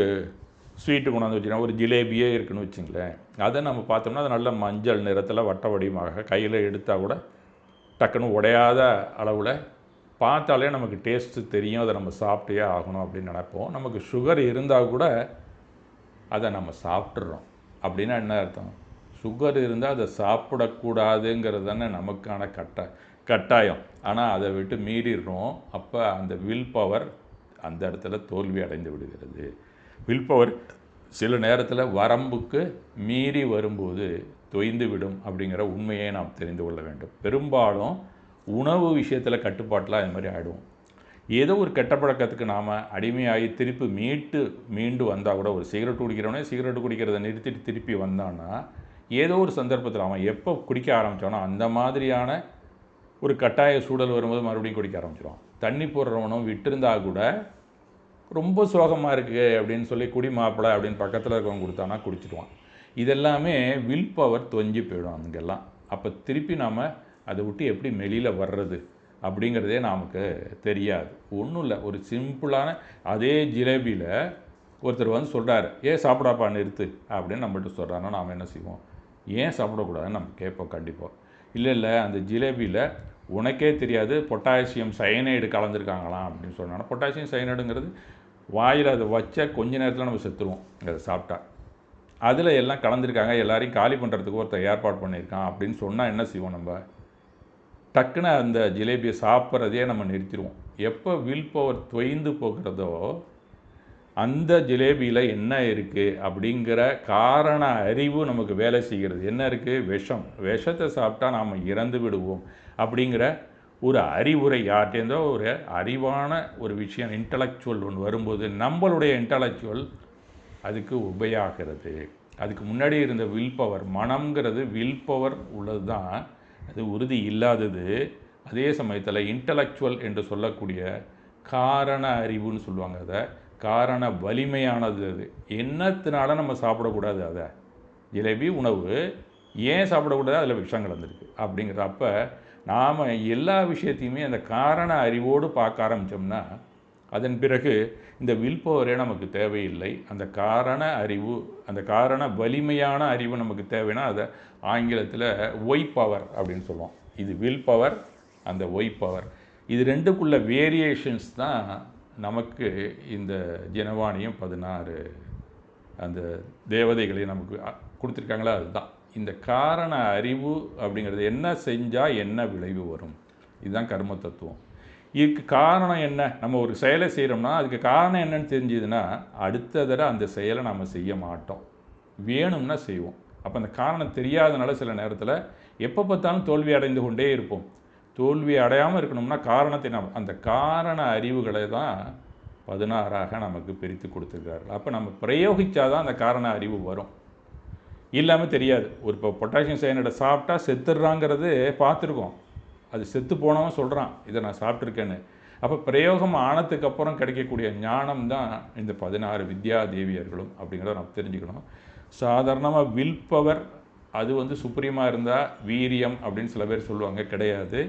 ஸ்வீட்டு கொண்டாந்து வச்சுக்கலாம், ஒரு ஜிலேபியே இருக்குன்னு வச்சுங்களேன். அதை நம்ம பார்த்தோம்னா அது நல்ல மஞ்சள் நிறத்தில் வட்ட வடிவமாக கையில் எடுத்தால் கூட டக்குன்னு உடையாத அளவில் பார்த்தாலே நமக்கு டேஸ்ட்டு தெரியும். அதை நம்ம சாப்பிட்டே ஆகணும் அப்படின்னு நினைப்போம். நமக்கு சுகர் இருந்தால் கூட அதை நம்ம சாப்பிட்றோம். அப்படின்னா என்ன அர்த்தம், சுகர் இருந்தால் அதை சாப்பிடக்கூடாதுங்கிறது தானே நமக்கான கட்டாயம். ஆனால் அதை விட்டு மீறிடுறோம். அப்போ அந்த வில் பவர் அந்த இடத்துல தோல்வி அடைந்து விடுகிறது. வில் பவர் சில நேரத்தில் வரம்புக்கு மீறி வரும்போது தொய்ந்து விடும் அப்படிங்கிற உண்மையை நாம் தெரிந்து கொள்ள வேண்டும். பெரும்பாலும் உணவு விஷயத்தில் கட்டுப்பாட்டில் அது மாதிரி ஆகிடுவோம். ஏதோ ஒரு கெட்ட பழக்கத்துக்கு நாம் அடிமையாகி திருப்பி மீண்டு வந்தால் கூட, ஒரு சிகரெட் குடிக்கிறவனே சிகரெட்டு குடிக்கிறத நிறுத்திட்டு திருப்பி வந்தான்னா ஏதோ ஒரு சந்தர்ப்பத்தில் அவன் எப்போ குடிக்க ஆரம்பித்தானோ அந்த மாதிரியான ஒரு கட்டாய சூழல் வரும்போது மறுபடியும் குடிக்க ஆரம்பிச்சிடுவான். தண்ணி போடுறவனும் விட்டுருந்தா கூட ரொம்ப சோகமாக இருக்குது அப்படின்னு சொல்லி குடி மாப்பிள்ளை அப்படின்னு பக்கத்தில் இருக்கவங்க கொடுத்தானா குடிச்சிடுவான். இதெல்லாமே வில் பவர் தொஞ்சி போயிடும் அங்கெல்லாம். அப்போ திருப்பி நாம் அதை விட்டு எப்படி வெளியில் வர்றது அப்படிங்கிறதே நமக்கு தெரியாது. ஒன்றும் இல்லை, ஒரு சிம்பிளான அதே ஜிலேபியில் ஒருத்தர் வந்து சொல்கிறாரு, ஏன் சாப்பிடாப்பா நிறுத்து அப்படின்னு நம்மள்ட்ட சொல்கிறாங்கன்னா நாம் என்ன செய்வோம், ஏன் சாப்பிடக்கூடாதுன்னு நம்ம கேட்போம். கண்டிப்பாக இல்லை அந்த ஜிலேபியில் உனக்கே தெரியாது பொட்டாசியம் சயனைடு கலந்துருக்காங்களாம் அப்படின்னு சொன்னாங்கன்னா, பொட்டாசியம் சயனைடுங்கிறது வாயில் அதை வச்ச கொஞ்ச நேரத்தில் நம்ம செத்துருவோம். அதை சாப்பிட்டா அதில் எல்லாம் கலந்துருக்காங்க, எல்லாரையும் காலி பண்ணுறதுக்கு ஒருத்தர் ஏற்பாடு பண்ணியிருக்கான் அப்படின்னு சொன்னால் என்ன செய்வோம், நம்ம டக்குன்னு அந்த ஜிலேபியை சாப்பிட்றதையே நம்ம நிறுத்திடுவோம். எப்போ வில் பவர் தொய்ந்து போகிறதோ அந்த ஜிலேபியில் என்ன இருக்குது அப்படிங்கிற காரண அறிவு நமக்கு வேலை செய்கிறது. என்ன இருக்குது? விஷம். விஷத்தை சாப்பிட்டா நாம் இறந்து விடுவோம் அப்படிங்கிற ஒரு அறிவுரை யார்ட்டேருந்தோ ஒரு அறிவான ஒரு விஷயம் இன்டலெக்சுவல் ஒன்று வரும்போது நம்மளுடைய இன்டலெக்சுவல் அதுக்கு உபயாகிறது. அதுக்கு முன்னாடி இருந்த வில் பவர், மனம்ங்கிறது வில் பவர் உள்ளது தான், அது உறுதி இல்லாதது. அதே சமயத்தில் இன்டலெக்சுவல் என்று சொல்லக்கூடிய காரண அறிவுன்னு சொல்லுவாங்க. அதை காரண வலிமையானது. அது என்னத்தினால நம்ம சாப்பிடக்கூடாது? அதை ஜிலேபி உணவு ஏன் சாப்பிடக்கூடாது? அதில் விஷம் கலந்துருக்கு அப்படிங்கிறப்ப நாம் எல்லா விஷயத்தையுமே அந்த காரண அறிவோடு பார்க்க ஆரம்பித்தோம்னா அதன் பிறகு இந்த வில் பவரே நமக்கு தேவையில்லை. அந்த காரண அறிவு, அந்த காரண வலிமையான அறிவு நமக்கு தேவைன்னா அதை ஆங்கிலத்தில் ஒய் பவர் அப்படின்னு சொல்லுவோம். இது வில் பவர், அந்த ஒய் பவர், இது ரெண்டுக்குள்ள வேரியேஷன்ஸ் தான் நமக்கு இந்த ஜனவாணியும் 16 அந்த தேவதைகளையும் நமக்கு கொடுத்துருக்காங்களா. அதுதான் இந்த காரண அறிவு அப்படிங்கிறது. என்ன செஞ்சால் என்ன விளைவு வரும், இதுதான் கர்ம தத்துவம். இதுக்கு காரணம் என்ன? நம்ம ஒரு செயலை செய்கிறோம்னா அதுக்கு காரணம் என்னன்னு தெரிஞ்சதுன்னா அடுத்த தடவை அந்த செயலை நம்ம செய்ய மாட்டோம், வேணும்னா செய்வோம். அப்போ அந்த காரணம் தெரியாதனால சில நேரத்தில் எப்போ பார்த்தாலும் தோல்வி அடைந்து கொண்டே இருப்போம். தோல்வி அடையாமல் இருக்கணும்னா காரணத்தை அந்த காரண அறிவுகளை தான் 16ஆக நமக்கு பிரித்து கொடுத்துருக்காரு. அப்போ நம்ம பிரயோகித்தாதான் அந்த காரண அறிவு வரும், இல்லாமல் தெரியாது. ஒரு இப்போ பொட்டாசியம் சயனைடை சாப்பிட்டா செத்துடுறாங்கிறது பார்த்துருக்கோம். அது செத்து போனவன் சொல்கிறான் இதை நான் சாப்பிட்ருக்கேன்னு. அப்போ பிரயோகம் ஆனதுக்கப்புறம் கிடைக்கக்கூடிய ஞானம் தான் இந்த 16 வித்யா தேவியர்களும் அப்படிங்கிறத நம்ம தெரிஞ்சுக்கணும். சாதாரணமாக வில் பவர் அது சுப்ரீமாக இருந்தால் வீரியம் அப்படின்னு சில பேர் சொல்லுவாங்க. கிடையாது.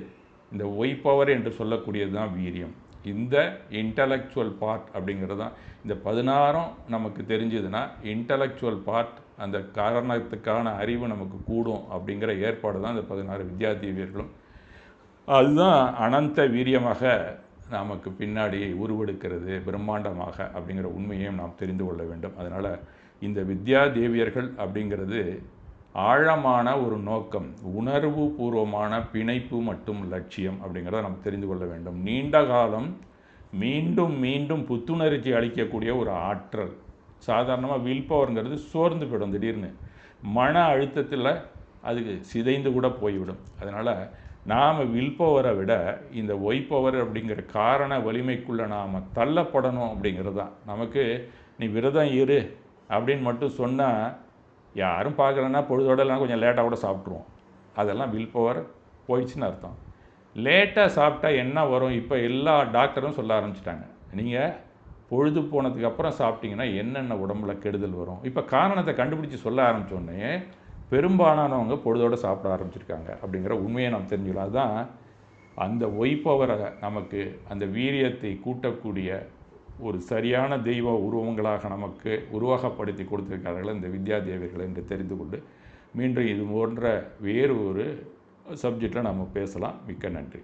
இந்த ஒய் பவர் என்று சொல்லக்கூடியது தான் வீரியம். இந்த இன்டலெக்சுவல் பார்ட் அப்படிங்கிறது தான் இந்த 16 நமக்கு தெரிஞ்சதுன்னா இன்டலெக்சுவல் பார்ட், அந்த காரணத்துக்கான அறிவு நமக்கு கூடும் அப்படிங்கிற ஏற்பாடு தான் இந்த 16 வித்யா தேவியர்களும். அதுதான் அனந்த வீரியமாக நமக்கு பின்னாடி உருவெடுக்கிறது பிரம்மாண்டமாக அப்படிங்கிற உண்மையையும் நாம் தெரிந்து கொள்ள வேண்டும். அதனால் இந்த வித்யா தேவியர்கள் அப்படிங்கிறது ஆழமான ஒரு நோக்கம், உணர்வு பூர்வமான பிணைப்பு மற்றும் லட்சியம் அப்படிங்கிறத நம்ம தெரிந்து கொள்ள வேண்டும். நீண்ட காலம் மீண்டும் மீண்டும் புத்துணர்ச்சி அளிக்கக்கூடிய ஒரு ஆற்றல். சாதாரணமாக வில் பவருங்கிறது சோர்ந்து போயிடும், திடீர்னு மன அழுத்தத்தில் அதுக்கு சிதைந்து கூட போய்விடும். அதனால் நாம் வில் பவரை விட இந்த ஒய் பவர் அப்படிங்கிற காரண வலிமைக்குள்ளே நாம் தள்ளப்படணும் அப்படிங்கிறது தான். நமக்கு நீ விரதம் இரு அப்படின்னு மட்டும் சொன்னால் யாரும் பார்க்குறேன்னா பொழுதோடலாம் கொஞ்சம் லேட்டாக கூட சாப்பிட்ருவோம். அதெல்லாம் வில் பவர் போயிடுச்சுன்னு அர்த்தம். லேட்டாக சாப்பிட்டா என்ன வரும்? இப்போ எல்லா டாக்டரும் சொல்ல ஆரம்பிச்சிட்டாங்க, நீங்கள் பொழுது போனதுக்கப்புறம் சாப்பிட்டீங்கன்னா என்னென்ன உடம்புல கெடுதல் வரும். இப்போ காரணத்தை கண்டுபிடிச்சி சொல்ல ஆரம்பித்தோடனே பெரும்பாலானவங்க பொழுதோடு சாப்பிட ஆரம்பிச்சிருக்காங்க அப்படிங்கிற உண்மையை நாம் தெரிஞ்சுக்கலாம். அதுதான் அந்த ஒய் பவரை நமக்கு அந்த வீரியத்தை கூட்டக்கூடிய ஒரு சரியான தெய்வ உருவங்களாக நமக்கு உருவகப்படுத்தி கொடுத்திருக்கிறார்கள் இந்த வித்யா தேவியர்கள் என்று தெரிந்து கொண்டு மீண்டும் இது போன்ற வேறு ஒரு சப்ஜெக்டில் நம்ம பேசலாம். மிக்க நன்றி.